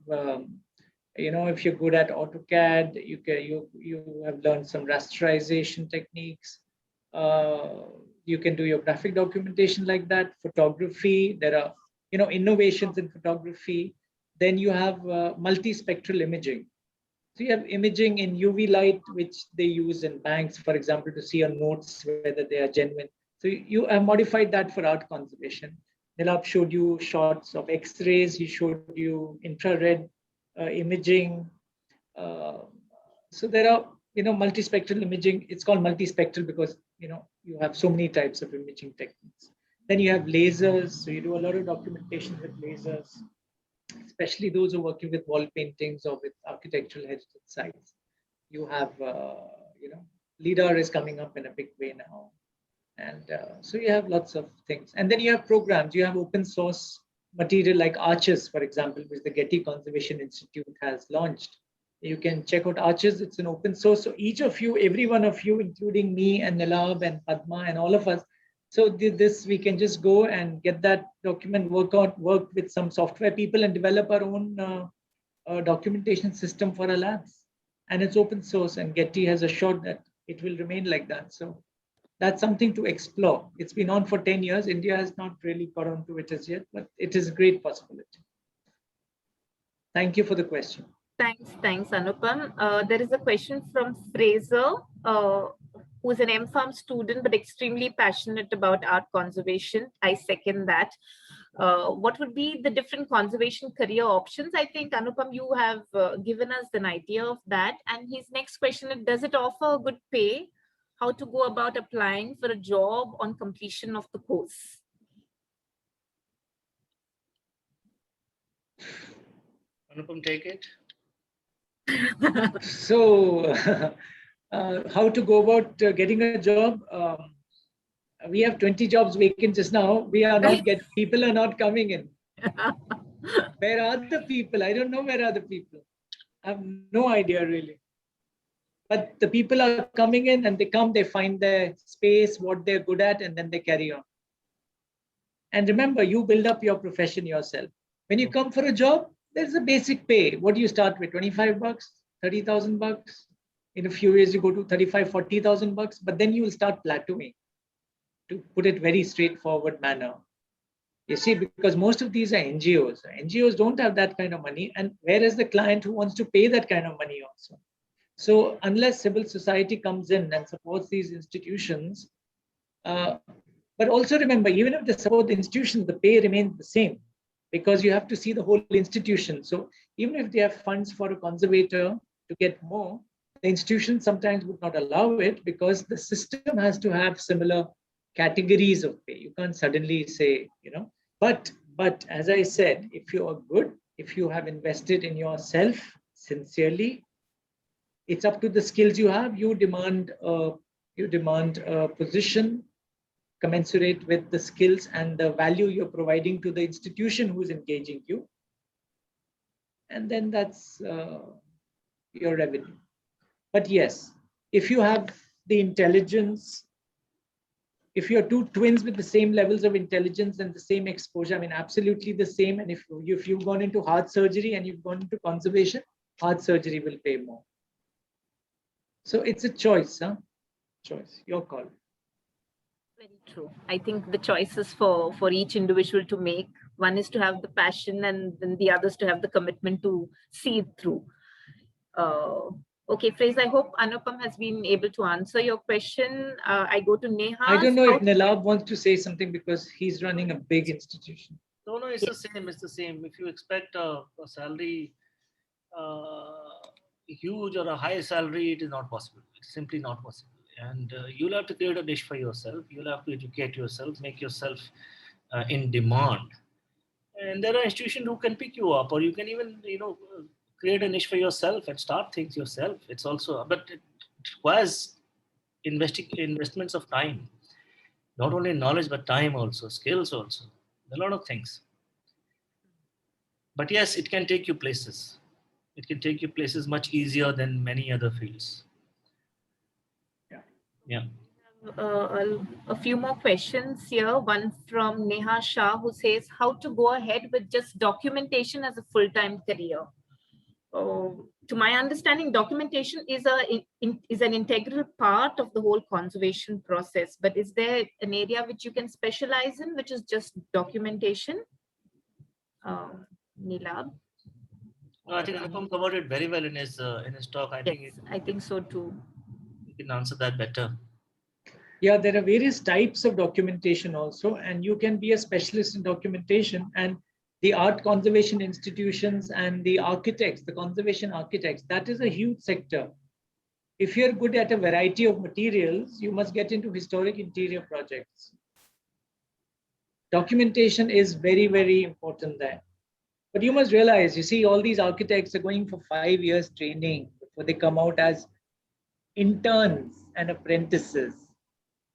if you're good at AutoCAD, you have learned some rasterization techniques. You can do your graphic documentation like that. Photography, there are, innovations in photography. Then you have multispectral imaging. So you have imaging in UV light, which they use in banks, for example, to see your notes, whether they are genuine. So you have modified that for art conservation. Nilabh showed you shots of X-rays. He showed you infrared imaging. So there are, multispectral imaging. It's called multispectral because, you have so many types of imaging techniques. Then you have lasers. So you do a lot of documentation with lasers, especially those who are working with wall paintings or with architectural heritage sites. You have, LIDAR is coming up in a big way now. And so you have lots of things. And then you have programs. You have open source material like Arches, for example, which the Getty Conservation Institute has launched. You can check out Arches. It's an open source. So each of you, every one of you, including me and Nilabh and Padma and all of us, so this, we can just go and get that document, work with some software people and develop our own documentation system for our labs. And it's open source, and Getty has assured that it will remain like that. So that's something to explore. It's been on for 10 years. India has not really got onto it as yet, but it is a great possibility. Thank you for the question. Thanks, Anupam. There is a question from Fraser, who's an MPharm student, but extremely passionate about art conservation. I second that. What would be the different conservation career options? I think, Anupam, you have given us an idea of that. And his next question is, does it offer a good pay? How to go about applying for a job on completion of the course? Anupam, take it. So, how to go about getting a job? We have 20 jobs vacant just now. We are not getting, people are not coming in. Where are the people? I don't know where are the people. I have no idea really. But the people are coming in and they come, they find their space, what they're good at, and then they carry on. And remember, you build up your profession yourself. When you come for a job, there's a basic pay. What do you start with? 25 bucks, 30,000 bucks. In a few years, you go to 35, 40,000 bucks, but then you will start plateauing, to put it very straightforward manner. You see, because most of these are NGOs. NGOs don't have that kind of money. And where is the client who wants to pay that kind of money also? So unless civil society comes in and supports these institutions, but also remember, even if they support the institutions, the pay remains the same because you have to see the whole institution. So even if they have funds for a conservator to get more, the institution sometimes would not allow it because the system has to have similar categories of pay. You can't suddenly say, but as I said, if you are good, if you have invested in yourself sincerely, it's up to the skills you have. You demand a position commensurate with the skills and the value you're providing to the institution who's engaging you. And then that's your revenue. But yes, if you have the intelligence, if you're two twins with the same levels of intelligence and the same exposure, I mean, absolutely the same. And if you've gone into heart surgery and you've gone into conservation, heart surgery will pay more. So it's a choice, choice, your call. Very true. I think the choices for each individual to make. One is to have the passion, and then the others to have the commitment to see it through. Okay, Fraser, I hope Anupam has been able to answer your question. I go to Neha. I don't know if Nilabh wants to say something because he's running a big institution. No, it's the same. It's the same. If you expect a salary, huge or a high salary, it is not possible. It's simply not possible. And you'll have to create a niche for yourself. You'll have to educate yourself, make yourself in demand. And there are institutions who can pick you up, or you can even, create a niche for yourself and start things yourself. It's also, but it requires investments of time, not only knowledge, but time also, skills also, a lot of things. But yes, it can take you places. It can take you places much easier than many other fields. Yeah. A few more questions here. One from Neha Shah, who says, how to go ahead with just documentation as a full-time career? To my understanding, documentation is an integral part of the whole conservation process. But is there an area which you can specialize in, which is just documentation? Nilabh? I think Anupam covered it very well in his talk. I think so too. You can answer that better. Yeah, there are various types of documentation also, and you can be a specialist in documentation. And the art conservation institutions and the architects, the conservation architects, that is a huge sector. If you're good at a variety of materials, you must get into historic interior projects. Documentation is very, very important there. But you must realize, you see, all these architects are going for 5 years training before they come out as interns and apprentices.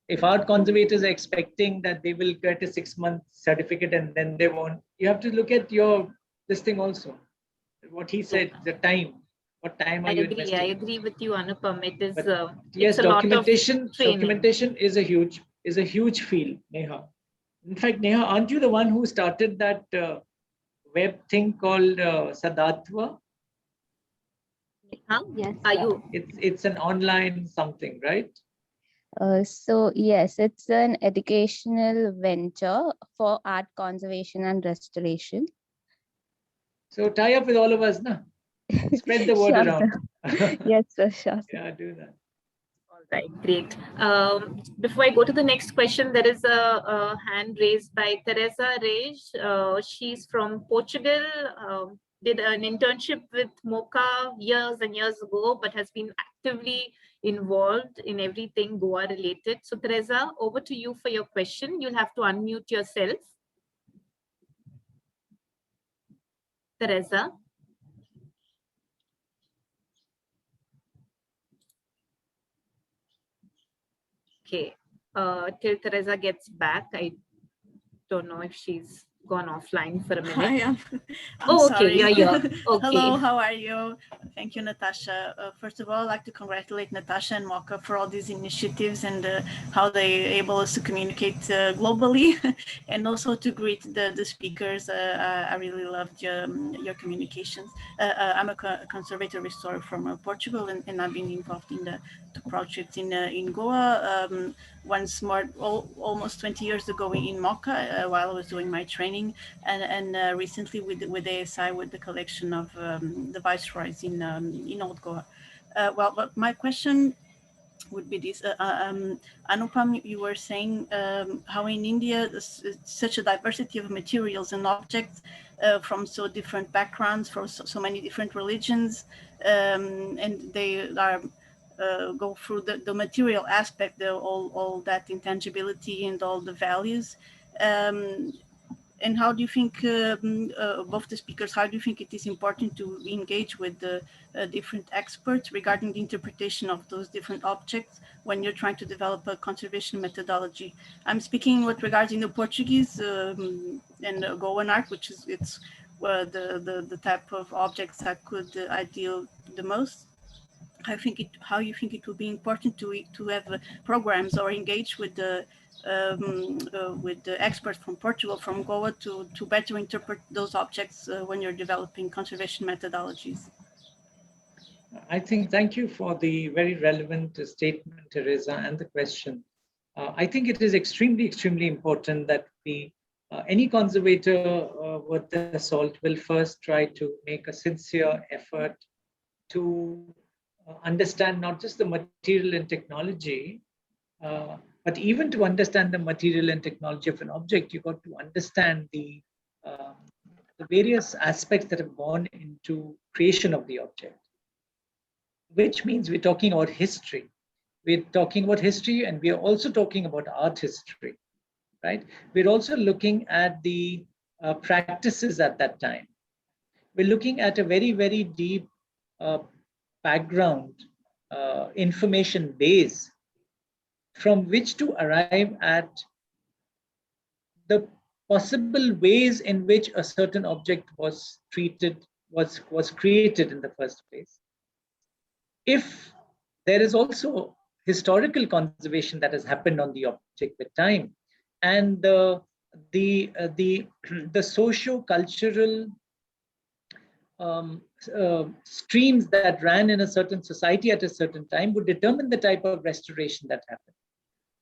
If art conservators are expecting that they will get a 6-month certificate and then they won't, you have to look at this thing also. What he said, the time. What time are you investing? I agree with you, Anupam. It is yes, it's a documentation. Lot of training. Documentation is a huge field, Neha. In fact, Neha, aren't you the one who started that web thing called Sadatva? Yes. Are you? It's an online something, right? So yes, it's an educational venture for art conservation and restoration. So tie up with all of us, na? Spread the word around. Yes, sure. Yeah, do that. All right, great. Before I go to the next question, there is a hand raised by Teresa Reis. She's from Portugal. Did an internship with MoCA years and years ago, but has been actively involved in everything Goa related. So Teresa, over to you for your question. You'll have to unmute yourself. Teresa. Okay, till Teresa gets back, I don't know if she's gone offline for a minute. I am. Oh, sorry. okay, yeah, yeah. Okay. Hello, how are you? Thank you, Natasha. First of all, I'd like to congratulate Natasha and MoCA for all these initiatives and how they enable us to communicate globally, and also to greet the speakers. I really loved your communications. I'm a conservator restorer from Portugal, and I've been involved in the project in Goa. Once more, almost 20 years ago in MoCA, while I was doing my training, and recently with ASI, with the collection of the viceroys in Old Goa. Well, but my question would be this. Anupam, you were saying how in India there's such a diversity of materials and objects from so different backgrounds, from so many different religions, and they are go through the material aspect, all that intangibility and all the values. And how do you think, both the speakers, how do you think it is important to engage with the different experts regarding the interpretation of those different objects when you're trying to develop a conservation methodology? I'm speaking with regarding the Portuguese and Goan art, which is the type of objects that could I deal the most. How you think it would be important to have programs or engage with the experts from Portugal, from Goa, to better interpret those objects when you're developing conservation methodologies? I think, thank you for the very relevant statement, Teresa, and the question. I think it is extremely, extremely important that any conservator worth their salt will first try to make a sincere effort to understand not just the material and technology, but even to understand the material and technology of an object, you've got to understand the various aspects that have gone into creation of the object, which means we're talking about history. We're talking about history, and we are also talking about art history, right? We're also looking at the practices at that time. We're looking at a very, very deep background information base from which to arrive at the possible ways in which a certain object was treated, was created in the first place. If there is also historical conservation that has happened on the object with time, and the socio-cultural streams that ran in a certain society at a certain time would determine the type of restoration that happened,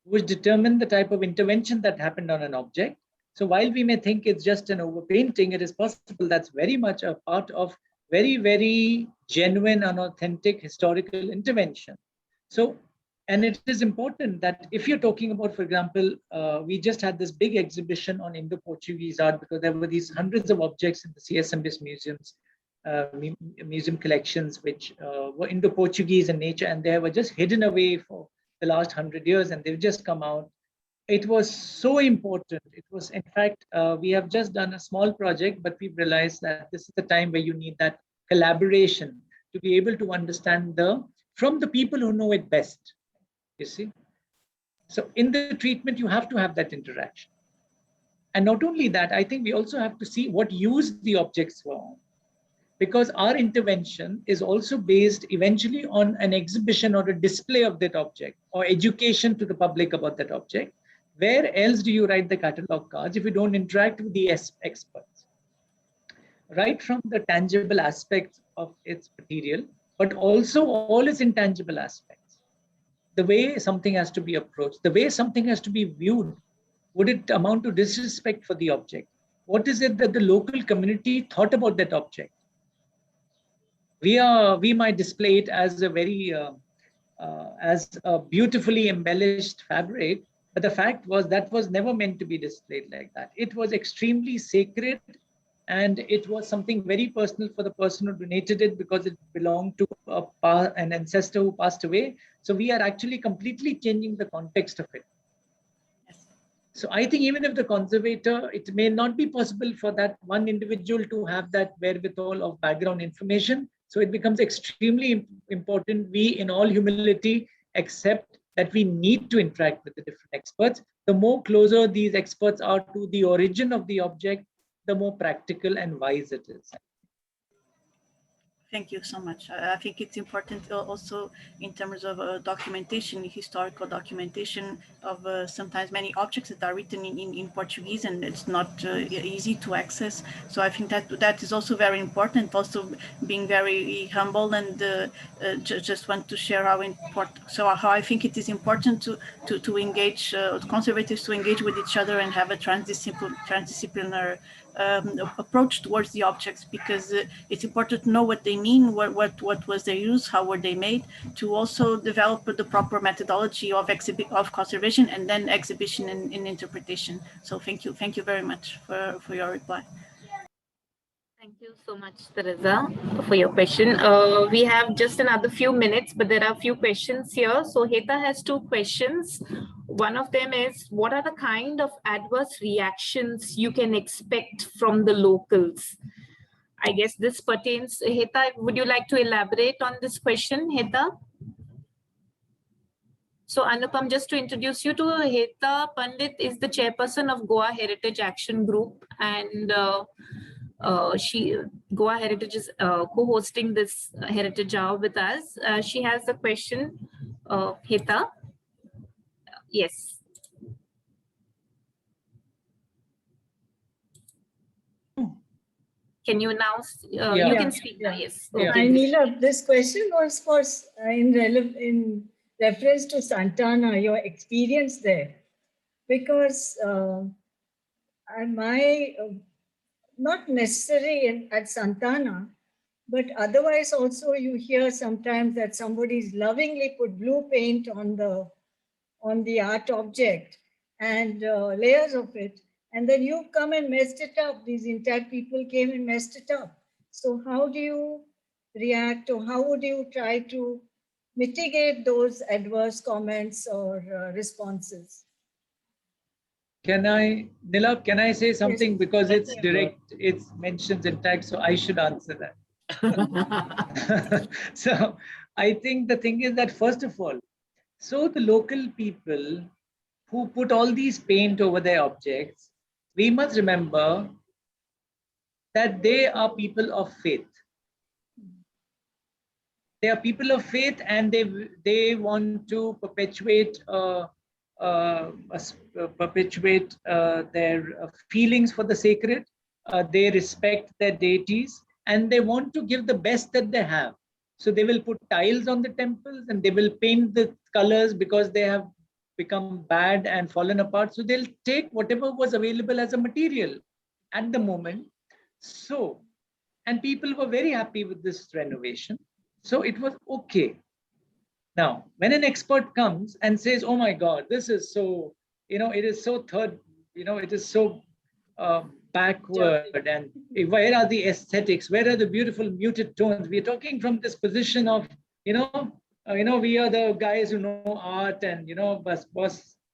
would determine the type of intervention that happened on an object. So while we may think it's just an overpainting, it is possible that's very much a part of very, very genuine and authentic historical intervention. So, and it is important that if you're talking about, for example, we just had this big exhibition on Indo-Portuguese art, because there were these hundreds of objects in the CSMVS museums, museum collections, which were Indo-Portuguese in nature, and they were just hidden away for the last 100 years, and they've just come out. It was so important. It was, in fact, we have just done a small project, but we've realized that this is the time where you need that collaboration to be able to understand from the people who know it best, you see. So in the treatment, you have to have that interaction. And not only that, I think we also have to see what use the objects were on, because our intervention is also based eventually on an exhibition or a display of that object, or education to the public about that object. Where else do you write the catalog cards if you don't interact with the experts? Right from the tangible aspects of its material, but also all its intangible aspects. The way something has to be approached, the way something has to be viewed. Would it amount to disrespect for the object? What is it that the local community thought about that object? We might display it as a very as a beautifully embellished fabric, but the fact was that was never meant to be displayed like that. It was extremely sacred, and it was something very personal for the person who donated it, because it belonged to an ancestor who passed away. So we are actually completely changing the context of it. Yes. So I think even if the conservator, it may not be possible for that one individual to have that wherewithal of background information. So it becomes extremely important, we in all humility accept that we need to interact with the different experts. The more closer these experts are to the origin of the object, the more practical and wise it is. Thank you so much. I think it's important also in terms of documentation, historical documentation of sometimes many objects that are written in Portuguese, and it's not easy to access. So I think that is also very important, also being very humble and just want to share how important, so how I think it is important to engage, conservators to engage with each other and have a transdisciplinary approach towards the objects, because it's important to know what they mean, what was their use, how were they made, to also develop the proper methodology of conservation and then exhibition and interpretation. So thank you very much for your reply. Thank you so much, Teresa, for your question. We have just another few minutes, but there are a few questions here. So Heta has two questions. One of them is, what are the kind of adverse reactions you can expect from the locals? I guess this pertains, Heta, would you like to elaborate on this question, Heta? So Anupam, just to introduce you to Heta Pandit is the chairperson of Goa Heritage Action Group, and Goa Heritage is co-hosting this Heritage Hour with us. She has a question, Heta. Yes. Can you now, you can speak now, yes. Yeah. Okay. Nilabh, this question was for in reference to Santana, your experience there, because not necessarily at Santana, but otherwise also you hear sometimes that somebody's lovingly put blue paint on the art object and layers of it, and then you come and messed it up. These INTACH people came and messed it up. So how do you react, or how would you try to mitigate those adverse comments or responses? Nilabh, can I say something? Yes. Because it's direct, it's mentions INTACH, so I should answer that. So I think the thing is that, first of all, so the local people who put all these paint over their objects, we must remember that they are people of faith. They are people of faith, and they want to perpetuate their feelings for the sacred. They respect their deities, and they want to give the best that they have. So they will put tiles on the temples, and they will paint the colors because they have become bad and fallen apart. So they'll take whatever was available as a material at the moment. So, and people were very happy with this renovation. So it was okay. Now, when an expert comes and says, oh my God, this is so, it is so it is so backward, and where are the aesthetics? Where are the beautiful muted tones? We're talking from this position of, we are the guys who know art, and, bas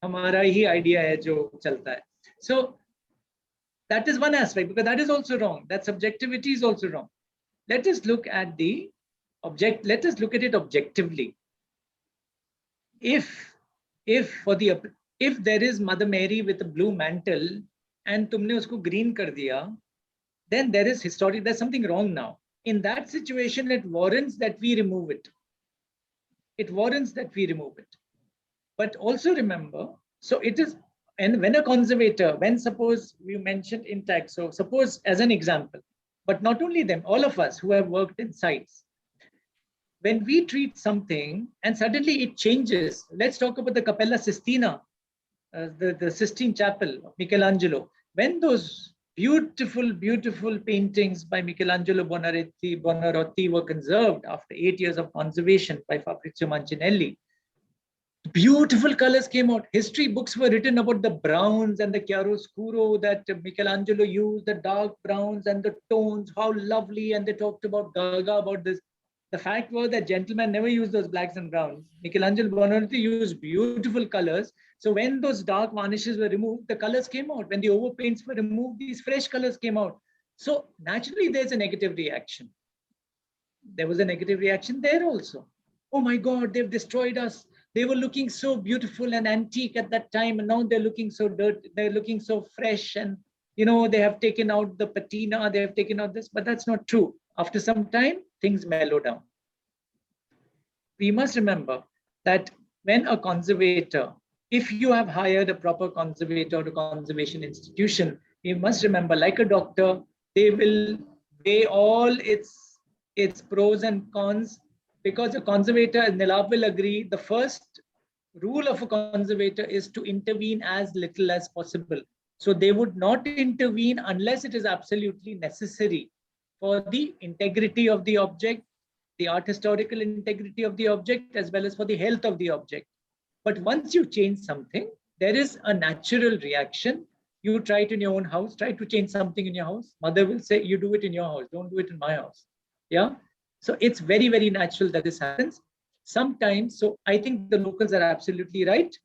hamara hi idea hai jo chalta hai. So that is one aspect, because that is also wrong. That subjectivity is also wrong. Let us look at the object. Let us look at it objectively. If there is Mother Mary with a blue mantle and tumne usko green kar diya, then there's something wrong now. In that situation, it warrants that we remove it. It warrants that we remove it. But also remember, so it is, and when a conservator, suppose you mentioned INTACH, so suppose as an example, but not only them, all of us who have worked in sites, when we treat something and suddenly it changes, let's talk about the Cappella Sistina, the Sistine Chapel of Michelangelo. When those beautiful, beautiful paintings by Michelangelo Buonarroti were conserved after 8 years of conservation by Fabrizio Mancinelli, beautiful colors came out. History books were written about the browns and the chiaroscuro that Michelangelo used, the dark browns and the tones, how lovely, and they talked about Gaga, about this. The fact was that gentlemen never used those blacks and browns. Michelangelo Buonarroti used beautiful colors. So when those dark varnishes were removed, the colors came out. When the overpaints were removed, these fresh colors came out. So naturally, there's a negative reaction. There was a negative reaction there also. Oh my God, they've destroyed us. They were looking so beautiful and antique at that time, and now they're looking so dirty. They're looking so fresh, and they have taken out the patina. They have taken out this, but that's not true. After some time, things mellow down. We must remember that when a conservator, if you have hired a proper conservator or a conservation institution, you must remember, like a doctor, they will weigh all its pros and cons, because a conservator, as Nilabh will agree, the first rule of a conservator is to intervene as little as possible. So they would not intervene unless it is absolutely necessary for the integrity of the object, the art historical integrity of the object, as well as for the health of the object. But once you change something, there is a natural reaction. You try it in your own house, try to change something in your house. Mother will say, you do it in your house, don't do it in my house. Yeah. So it's very, very natural that this happens. Sometimes, so I think the locals are absolutely right.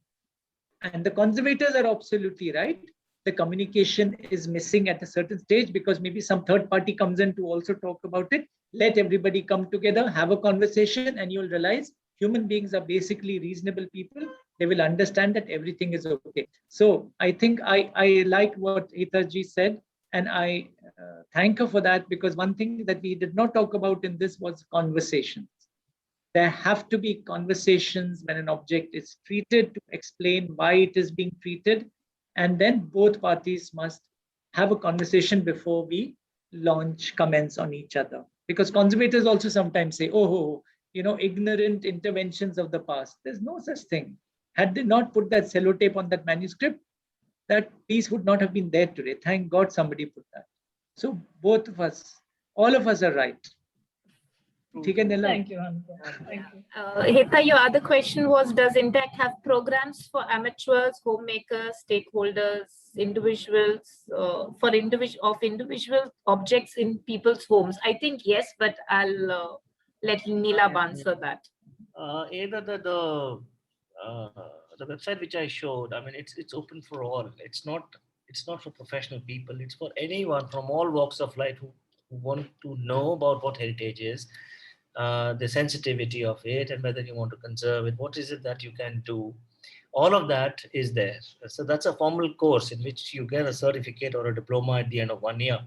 And the conservators are absolutely right. The communication is missing at a certain stage, because maybe some third party comes in to also talk about it. Let everybody come together, have a conversation, and you'll realize human beings are basically reasonable people. They will understand that everything is okay. So I think I like what Hitaji said, and I thank her for that, because one thing that we did not talk about in this was conversations. There have to be conversations when an object is treated to explain why it is being treated. And then both parties must have a conversation before we launch comments on each other. Because conservators also sometimes say, oh, ignorant interventions of the past. There's no such thing. Had they not put that sellotape on that manuscript, that piece would not have been there today. Thank God somebody put that. So both of us, all of us are right. Thank you, Anupam. Thank you. Hita, your other question was, does INTACH have programs for amateurs, homemakers, stakeholders, individuals, for individual objects in people's homes? I think yes, but I'll let Nilabh answer that. Either the website which I showed, I mean, it's open for all. It's not for professional people. It's for anyone from all walks of life who want to know about what heritage is, the sensitivity of it, and whether you want to conserve it. What is it that you can do? All of that is there. So that's a formal course in which you get a certificate or a diploma at the end of 1 year.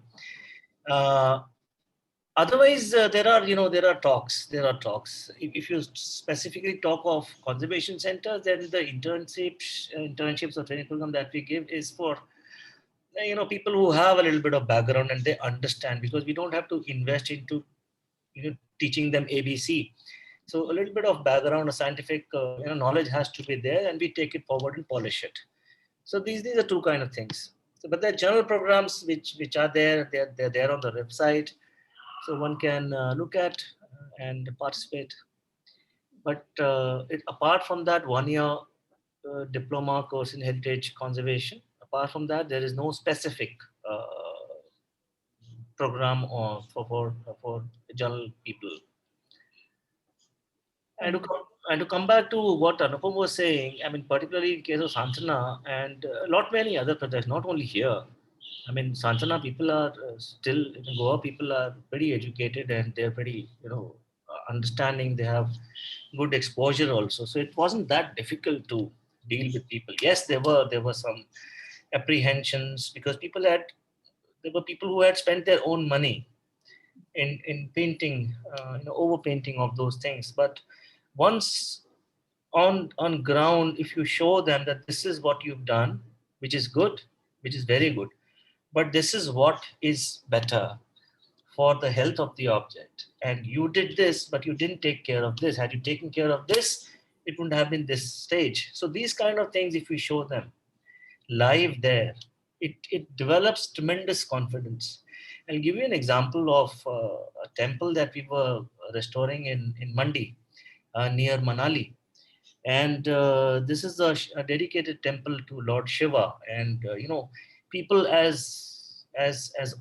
Otherwise, there are talks. If you specifically talk of conservation centers, then the internships or training program that we give is for people who have a little bit of background and they understand, because we don't have to invest into teaching them ABC. So a little bit of background, a scientific knowledge has to be there, and we take it forward and polish it. So these are two kind of things. So, but there are general programs which are there. They're there on the website. So one can look at and participate. But apart from that 1 year diploma course in heritage conservation, apart from that, there is no specific program for general people. And to come back to what Anupam was saying, I mean, particularly in case of Santana and a lot many other projects, not only here. I mean, Santana people are still, in Goa, people are pretty educated and they're pretty, understanding. They have good exposure also. So it wasn't that difficult to deal with people. Yes, there were some apprehensions, because there were people who had spent their own money in painting, overpainting of those things. But once on ground, if you show them that this is what you've done, which is good, which is very good, but this is what is better for the health of the object, and you did this, but you didn't take care of this. Had you taken care of this, it wouldn't have been this stage. So these kind of things, if we show them live there, it develops tremendous confidence. I'll give you an example of a temple that we were restoring in Mandi, near Manali. And this is a dedicated temple to Lord Shiva. And, people as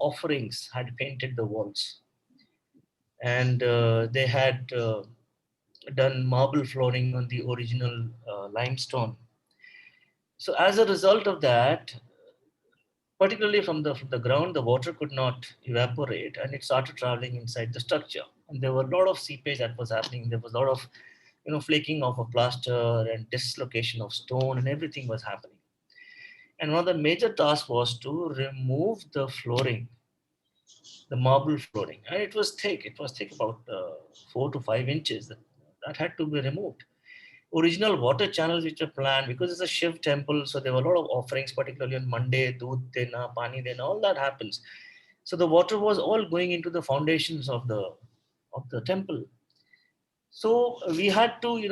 offerings had painted the walls. and they had done marble flooring on the original limestone. So as a result of that, particularly from the ground, the water could not evaporate and it started traveling inside the structure. And there were a lot of seepage that was happening. There was a lot of flaking off of plaster and dislocation of stone, and everything was happening. And one of the major tasks was to remove the flooring, the marble flooring. And it was thick. It was thick about 4 to 5 inches. That had to be removed. Original water channels which were planned, because it's a Shiv temple, so there were a lot of offerings, particularly on Monday, Doodh Dena, Pani Dena, all that happens. So the water was all going into the foundations of the temple. So we had to,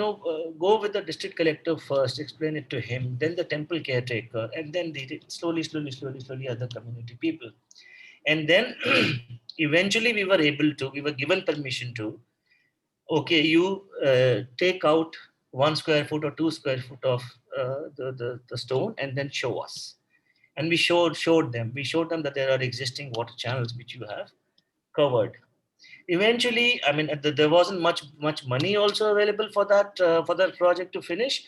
go with the district collector first, explain it to him, then the temple caretaker, and then slowly, other community people. And then eventually we were given permission to, okay, you take out 1 square foot or 2 square foot of the stone and then show us. And we showed them that there are existing water channels which you have covered. Eventually, I mean, there wasn't much money also available for that project to finish,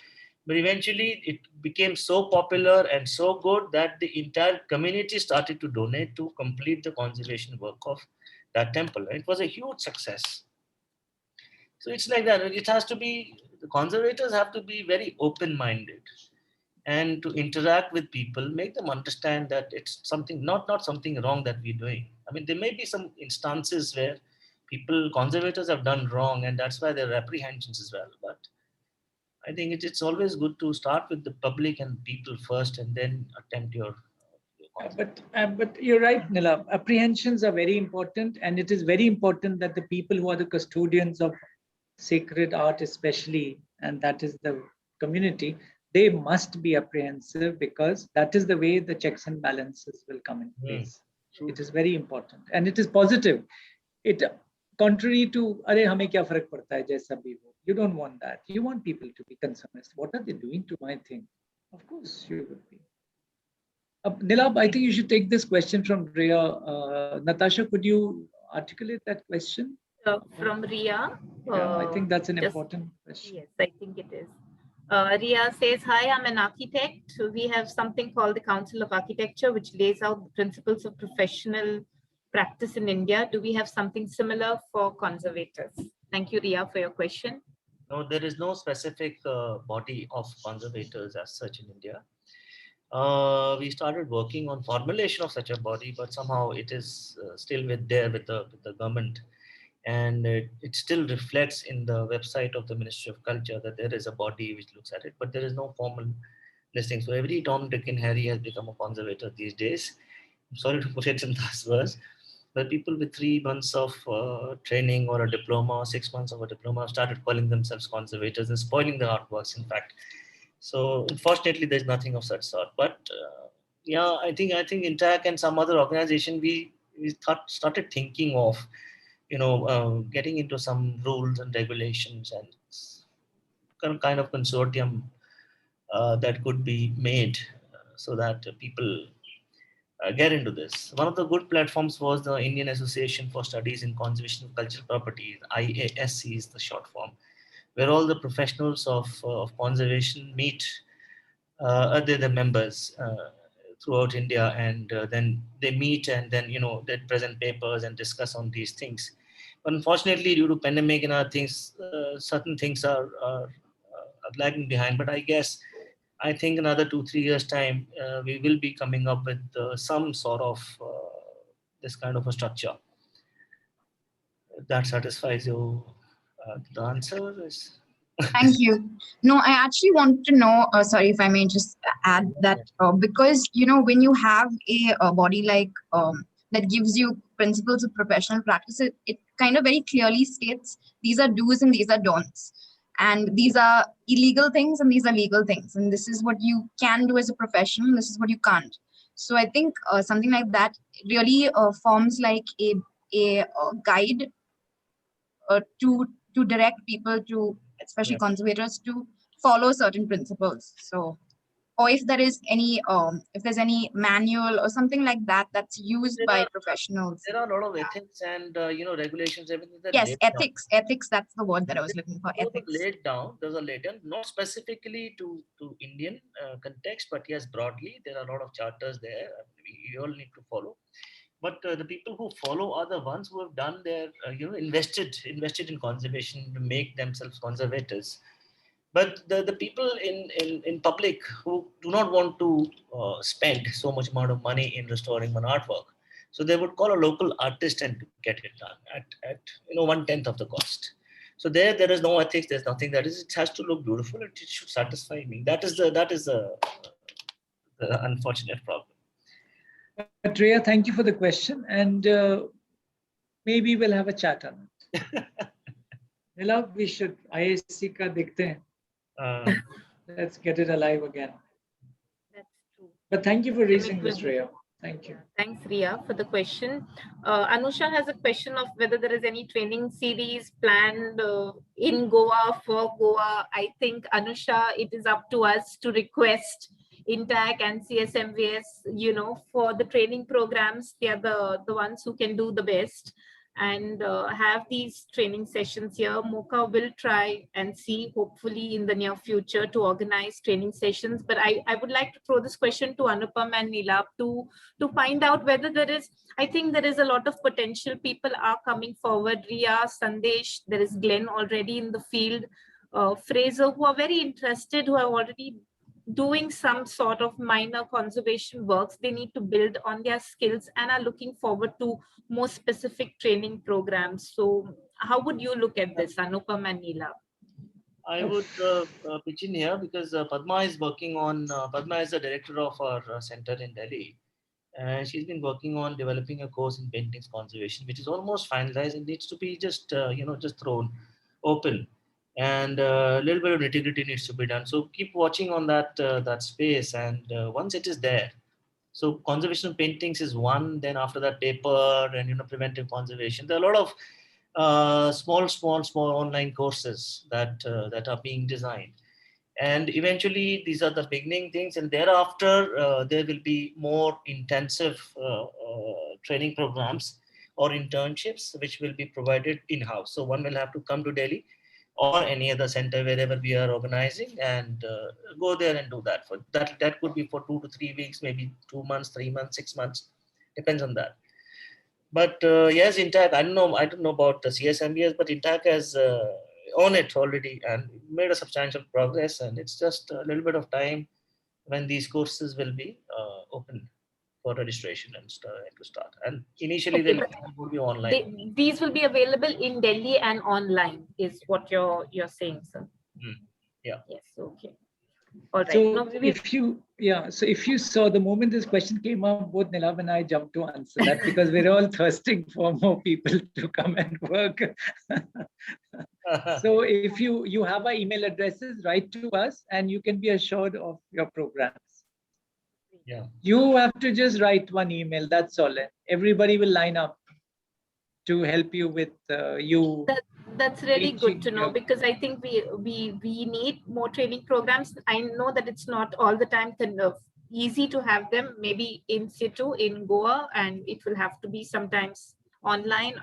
but eventually it became so popular and so good that the entire community started to donate to complete the conservation work of that temple. It was a huge success. So it's like that. It has to be, the conservators have to be very open-minded and to interact with people, make them understand that it's something, not something wrong that we're doing. I mean, there may be some instances where conservators have done wrong, and that's why there are apprehensions as well. But I think it's always good to start with the public and people first, and then attempt your but you're right, Nilabh. Apprehensions are very important, and it is very important that the people who are the custodians of sacred art, especially, and that is the community, they must be apprehensive, because that is the way the checks and balances will come in place. It is very important, and it is positive. It contrary to "Arey hame kya farak padta hai, jaisa bhi ho." You don't want that. You want people to be concerned. What are they doing to my thing? Of course, you would be. Nilabh, I think you should take this question from Ria. Natasha, could you articulate that question? From Ria. I think that's an important question. Yes, I think it is. Ria says, hi, I'm an architect. We have something called the Council of Architecture, which lays out the principles of professional practice in India. Do we have something similar for conservators? Thank you, Ria, for your question. No, there is no specific body of conservators as such in India. We started working on formulation of such a body, but somehow it is still with the government. And it still reflects in the website of the Ministry of Culture that there is a body which looks at it, but there is no formal listing. So every Tom, Dick and Harry has become a conservator these days. I'm sorry to put it in those words, but people with 3 months of training or a diploma or 6 months of a diploma have started calling themselves conservators and spoiling the artworks, in fact. So unfortunately, there's nothing of such sort. But yeah, I think INTACH and some other organization, we started thinking of getting into some rules and regulations and kind of consortium that could be made so that people get into this. One of the good platforms was the Indian Association for Studies in Conservation of Cultural Property, IASC is the short form, where all the professionals of conservation meet. They're the members throughout India, and then they meet and then they present papers and discuss on these things. But unfortunately, due to pandemic and other things, certain things are lagging behind. But I think another 2-3 years time, we will be coming up with some sort of this kind of a structure. If that satisfies you. The answer is. Thank you. No, I actually want to know, sorry if I may just add that, because, when you have a body like that gives you principles of professional practice, it kind of very clearly states these are do's and these are don'ts. And these are illegal things and these are legal things. And this is what you can do as a professional. This is what you can't. So I think something like that really forms like a guide to direct people to, especially conservators, to follow certain principles. So or if there is any if there's any manual or something like that that's used by professionals. There are a lot of ethics and regulations, everything that Yes, laid down. ethics, that's the word that I was looking for. Those Ethics. are laid down, not specifically to Indian context, but yes, broadly, there are a lot of charters there. We all need to follow. But the people who follow are the ones who have done their, invested in conservation to make themselves conservators. But the people in public who do not want to spend so much amount of money in restoring an artwork, so they would call a local artist and get it done at 1/10 of the cost. So there is no ethics. There's nothing that is. It has to look beautiful. It should satisfy me. That is the unfortunate problem. But Rhea, thank you for the question, and maybe we'll have a chat on it. Nilabh, we should IAC ka dikhte hain. Let's get it alive again. That's true. But thank you for raising this, Rhea. Thank you. Thanks, Ria, for the question. Anusha has a question of whether there is any training series planned in Goa for Goa. I think, Anusha, it is up to us to request INTACH and CSMVS, for the training programs. They are the ones who can do the best and have these training sessions here. MoCA will try and see, hopefully in the near future, to organize training sessions. But I would like to throw this question to Anupam and Nilabh to find out whether I think there is a lot of potential. People are coming forward. Ria, Sandesh, there is Glenn already in the field, Fraser, who are very interested, who are already doing some sort of minor conservation works. They need to build on their skills and are looking forward to more specific training programs. So how would you look at this, Anupam and Nilabh? I would pitch in here because Padma is working on, Padma is the director of our center in Delhi. And she's been working on developing a course in paintings conservation, which is almost finalized and needs to be just thrown open. And a little bit of nitty-gritty needs to be done. So keep watching on that space, and once it is there, so conservation of paintings is one. Then after that, paper and preventive conservation. There are a lot of small online courses that are being designed, and eventually these are the beginning things, and thereafter there will be more intensive training programs or internships which will be provided in-house. So one will have to come to Delhi or any other center wherever we are organizing and go there and do that. For that could be for 2 to 3 weeks, maybe 2 months, 3 months, 6 months, depends on that. But yes, INTACH, I don't know about the CSMVS, but INTACH has on it already and made a substantial progress, and it's just a little bit of time when these courses will be open for registration and to start. And initially Okay, they will be online. These will be available in Delhi and online, is what you're saying, sir. Yeah. Yes. Okay. All right. So No, if you saw the moment this question came up, both Nilabh and I jumped to answer that because we're all thirsting for more people to come and work. So if you have our email addresses, write to us and you can be assured of your programs. Yeah. You have to just write one email, that's all. Everybody will line up to help you with you. That's really good to know, because I think we need more training programs. I know that it's not all the time kind of easy to have them, maybe in situ in Goa, and it will have to be sometimes online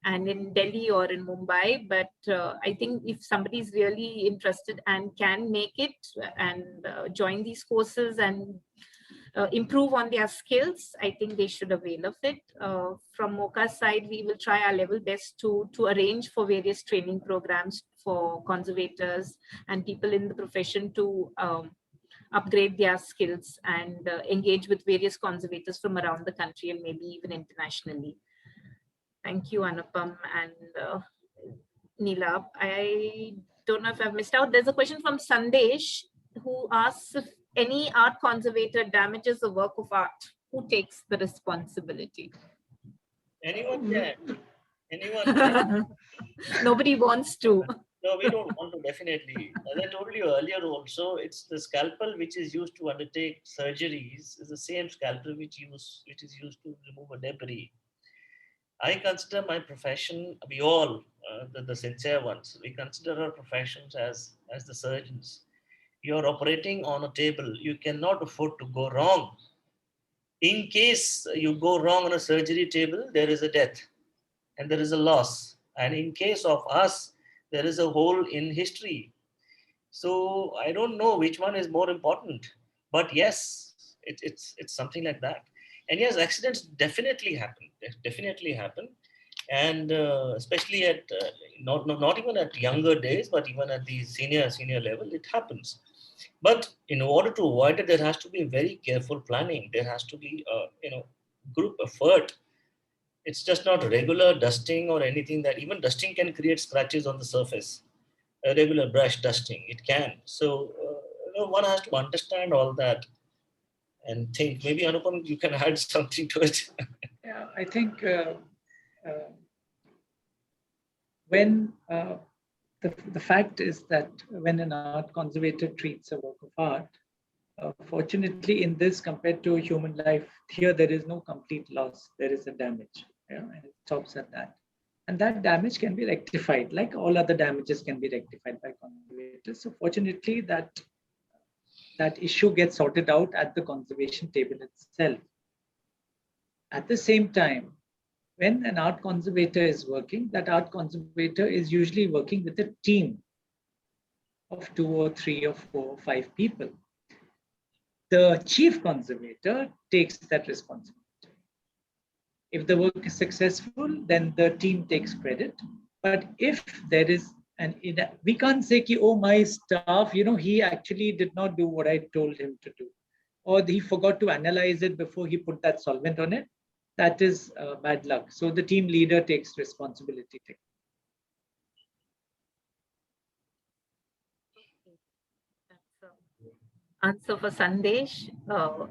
and in Delhi or in Mumbai. But I think if somebody is really interested and can make it and join these courses and improve on their skills, I think they should avail of it. From MoCA's side, we will try our level best to arrange for various training programs for conservators and people in the profession to upgrade their skills and engage with various conservators from around the country and maybe even internationally. Thank you, Anupam and Nilabh. I don't know if I've missed out. There's a question from Sandesh who asks if any art conservator damages a work of art, who takes the responsibility? Anyone can. Anyone can. Nobody wants to. No, we don't want to, definitely. As I told you earlier also, it's the scalpel which is used to undertake surgeries is the same scalpel which is used to remove a debris. I consider my profession, we all, the sincere ones, we consider our professions as the surgeons. you're operating on a table. You cannot afford to go wrong. In case you go wrong on a surgery table, there is a death and there is a loss. And in case of us, there is a hole in history. So I don't know which one is more important. But yes, it's something like that. And yes, accidents definitely happen. They definitely happen. And especially at not even at younger days, but even at the senior level, it happens. But in order to avoid it, there has to be very careful planning. There has to be group effort. It's just not regular dusting or anything. That even dusting can create scratches on the surface. A regular brush dusting, it can. So one has to understand all that and think. Maybe Anupam, you can add something to it. Yeah, I think when the fact is that when an art conservator treats a work of art, fortunately in this compared to human life, here there is no complete loss, there is a damage, and it stops at that. And that damage can be rectified, like all other damages can be rectified by conservators. So fortunately that issue gets sorted out at the conservation table itself. At the same time, when an art conservator is working, that art conservator is usually working with a team of 2 or 3 or 4 or 5 people. The chief conservator takes that responsibility. If the work is successful, then the team takes credit. But if there is we can't say, oh, my staff, he actually did not do what I told him to do, or he forgot to analyze it before he put that solvent on it. That is bad luck. So the team leader takes responsibility. Answer for Sandesh.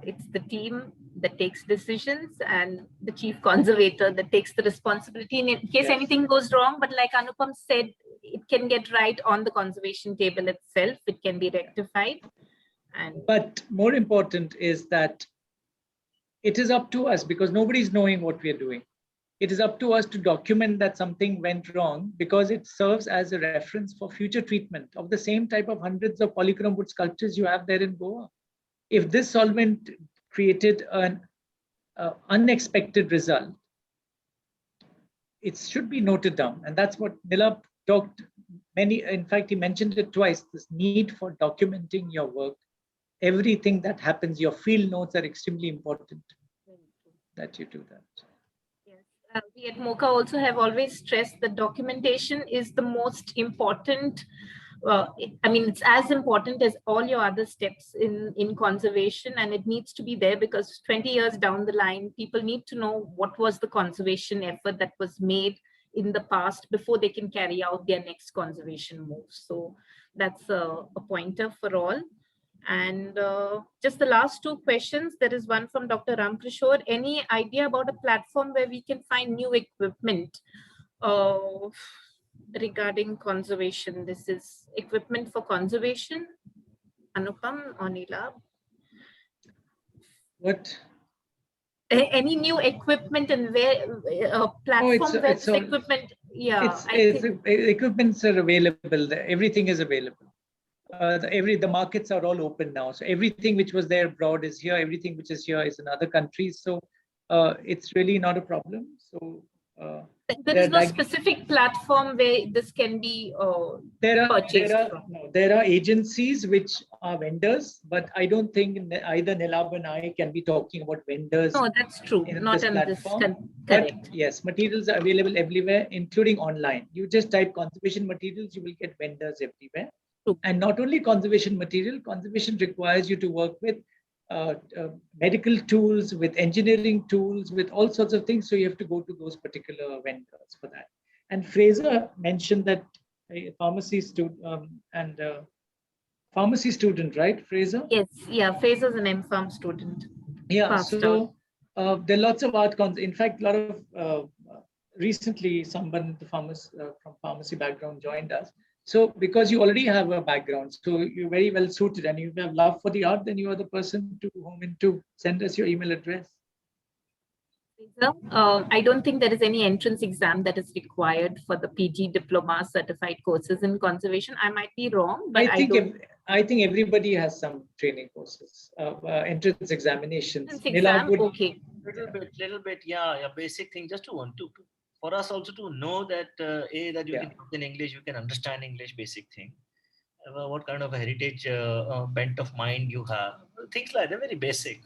It's the team that takes decisions and the chief conservator that takes the responsibility in case anything goes wrong. But like Anupam said, it can get right on the conservation table itself. It can be rectified. But more important is that it is up to us, because nobody's knowing what we are doing. It is up to us to document that something went wrong, because it serves as a reference for future treatment of the same type of hundreds of polychrome wood sculptures you have there in Goa. If this solvent created an unexpected result, it should be noted down. And that's what Nilabh talked in fact, he mentioned it twice, this need for documenting your work. Everything that happens, your field notes are extremely important that you do that. Yes, we at MoCA also have always stressed that documentation is the most important. It's as important as all your other steps in conservation, and it needs to be there because 20 years down the line, people need to know what was the conservation effort that was made in the past before they can carry out their next conservation moves. So that's a pointer for all. And just the last 2 questions. There is one from Dr. Ramkrishore. Any idea about a platform where we can find new equipment regarding conservation? This is equipment for conservation. Anupam or Nilabh? What? Any new equipment and where platform where this equipment? Yeah, equipments are available. Everything is available. The markets are all open now. So everything which was there abroad is here. Everything which is here is in other countries. So it's really not a problem. So there is no specific platform where this can be purchased from. There are agencies which are vendors, but I don't think either Nilabh and I can be talking about vendors. No, that's true. Not on this. Correct. But yes, materials are available everywhere, including online. You just type conservation materials, you will get vendors everywhere. True. And not only conservation material, conservation requires you to work with medical tools, with engineering tools, with all sorts of things. So you have to go to those particular vendors for that. And Fraser mentioned that a pharmacy student pharmacy student, right, Fraser? Yes, yeah, Fraser's an MPharm student. Yeah, so there are lots of art cons. In fact, a lot of recently someone from pharmacy background joined us. So because you already have a background, so you're very well suited and you have love for the art, then you are the person to send us your email address. I don't think there is any entrance exam that is required for the PG diploma certified courses in conservation. I might be wrong, but I think everybody has some training courses, entrance examinations. Exam, Would, okay. Little bit, yeah, basic thing, just to for us also to know that that you can talk in English, you can understand English, basic thing. What kind of a heritage bent of mind you have, things like that, very basic.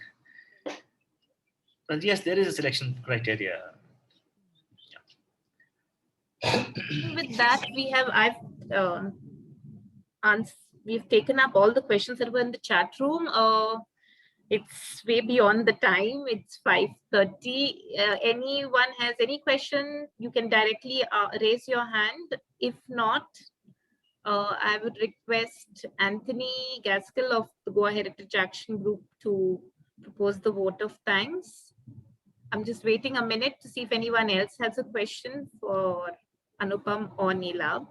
But yes, there is a selection criteria. With that, we've taken up all the questions that were in the chat room. It's way beyond the time. It's 5:30. Anyone has any question, you can directly raise your hand. If not, I would request Anthony Gaskell of the Goa Heritage Action Group to propose the vote of thanks. I'm just waiting a minute to see if anyone else has a question for Anupam or Nilabh.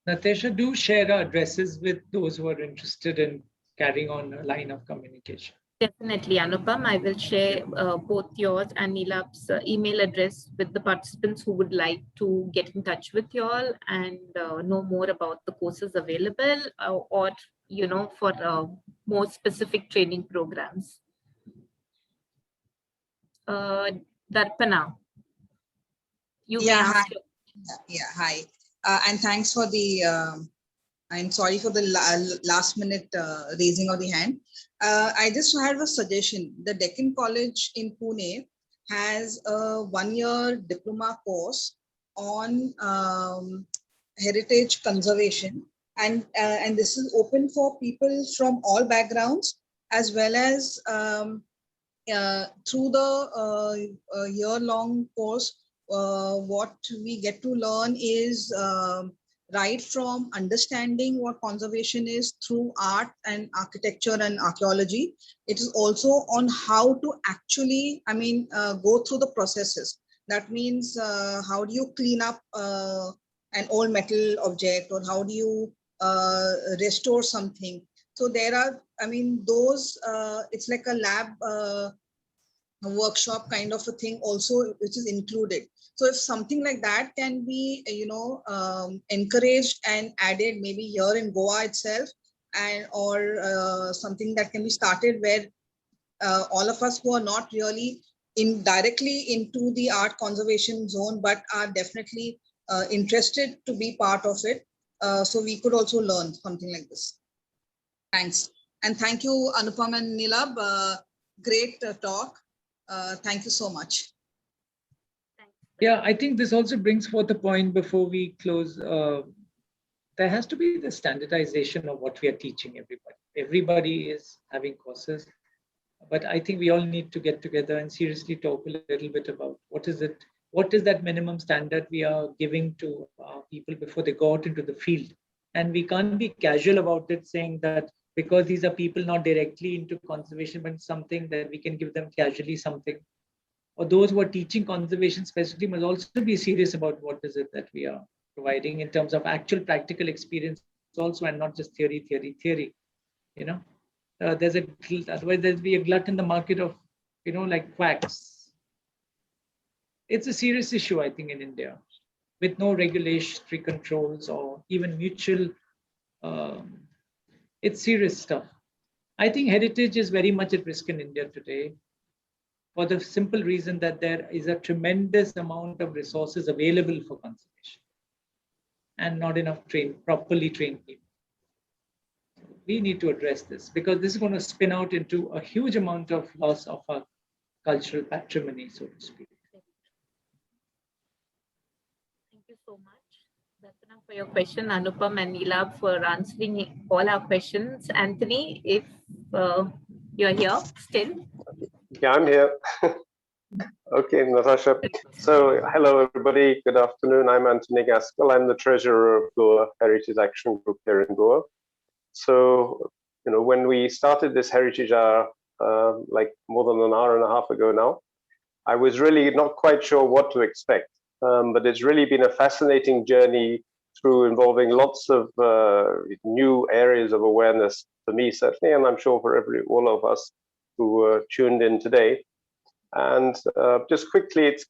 Natasha, do share our addresses with those who are interested in carrying on a line of communication. Definitely, Anupam. I will share both yours and Nilabh's email address with the participants who would like to get in touch with you all and know more about the courses available or, for more specific training programs. Darpana, you may ask. Hi. And thanks for the, I'm sorry for the last minute raising of the hand. I just had a suggestion. The Deccan College in Pune has a 1-year diploma course on heritage conservation. And this is open for people from all backgrounds, as well as through the year-long course. What we get to learn is right from understanding what conservation is through art and architecture and archaeology. It is also on how to actually, go through the processes. That means how do you clean up an old metal object, or how do you restore something? So there are, those, it's like a lab a workshop kind of a thing also, which is included. So if something like that can be, encouraged and added maybe here in Goa itself, and or something that can be started where all of us who are not really directly into the art conservation zone, but are definitely interested to be part of it. So we could also learn something like this. Thanks. And thank you, Anupam and Nilabh. Great talk. Thank you so much. Yeah, I think this also brings forth a point before we close. There has to be the standardization of what we are teaching everybody. Everybody is having courses, but I think we all need to get together and seriously talk a little bit about what is that minimum standard we are giving to our people before they go out into the field. And we can't be casual about it, saying that because these are people not directly into conservation, but something that we can give them casually something. Or those who are teaching conservation specifically must also be serious about what is it that we are providing in terms of actual practical experience also, and not just theory. Otherwise there'll be a glut in the market of, like quacks. It's a serious issue, I think, in India, with no regulatory controls or even mutual. It's serious stuff. I think heritage is very much at risk in India today, for the simple reason that there is a tremendous amount of resources available for conservation and not enough properly trained people. We need to address this, because this is going to spin out into a huge amount of loss of our cultural patrimony, so to speak. Thank you so much, Darpana, for your question, Anupam and Nilabh for answering all our questions. Anthony, if you're here still. Yeah, I'm here. Okay, Natasha. So hello, everybody. Good afternoon. I'm Anthony Gaskell. I'm the treasurer of Goa Heritage Action Group here in Goa. So, when we started this Heritage Hour, like more than an hour and a half ago now, I was really not quite sure what to expect. But it's really been a fascinating journey through involving lots of new areas of awareness for me, certainly, and I'm sure for all of us who tuned in today. And just quickly, it's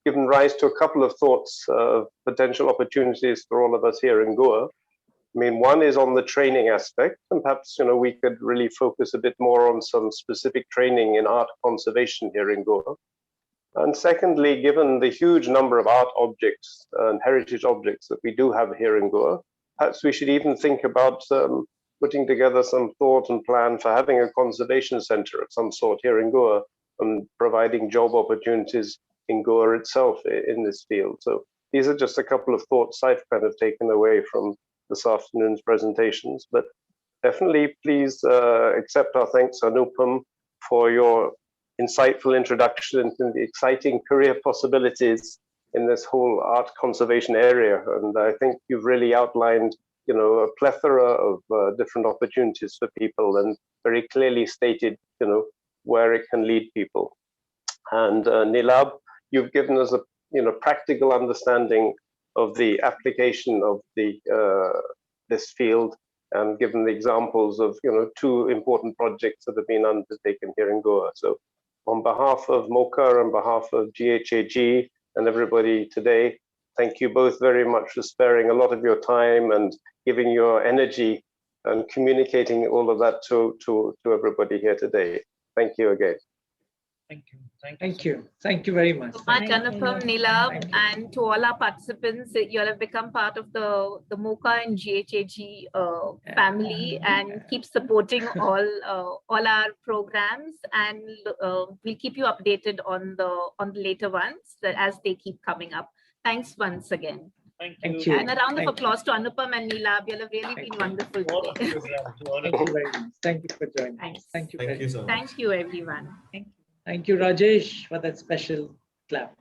given rise to a couple of thoughts of potential opportunities for all of us here in Goa. I mean, one is on the training aspect, and perhaps, you know, we could really focus a bit more on some specific training in art conservation here in Goa. And secondly, given the huge number of art objects and heritage objects that we do have here in Goa, perhaps we should even think about putting together some thought and plan for having a conservation center of some sort here in Goa and providing job opportunities in Goa itself in this field. So these are just a couple of thoughts I've kind of taken away from this afternoon's presentations, but definitely please accept our thanks, Anupam, for your insightful introduction into the exciting career possibilities in this whole art conservation area. And I think you've really outlined, you know, a plethora of different opportunities for people and very clearly stated, you know, where it can lead people. And Nilabh, you've given us a, you know, practical understanding of the application of the this field, and given the examples of, you know, two important projects that have been undertaken here in Goa. So on behalf of MoCA, on behalf of GHAG and everybody today, thank you both very much for sparing a lot of your time and giving your energy and communicating all of that to everybody here today. Thank you again. Thank you. Thank you. Thank you very much. So much, Anupam, Nilabh, and to all our participants, you all have become part of the MoCA and GHAG family, and keep supporting all our programs, and we'll keep you updated on the later ones as they keep coming up. Thanks once again. Thank you. And a round of applause to Anupam and Nilabh. You all have really been wonderful today. Thank you very much. Thank you for joining. Thanks. Thank you. Thank you so much. Thank you, everyone. Thank you, Rajesh, for that special clap.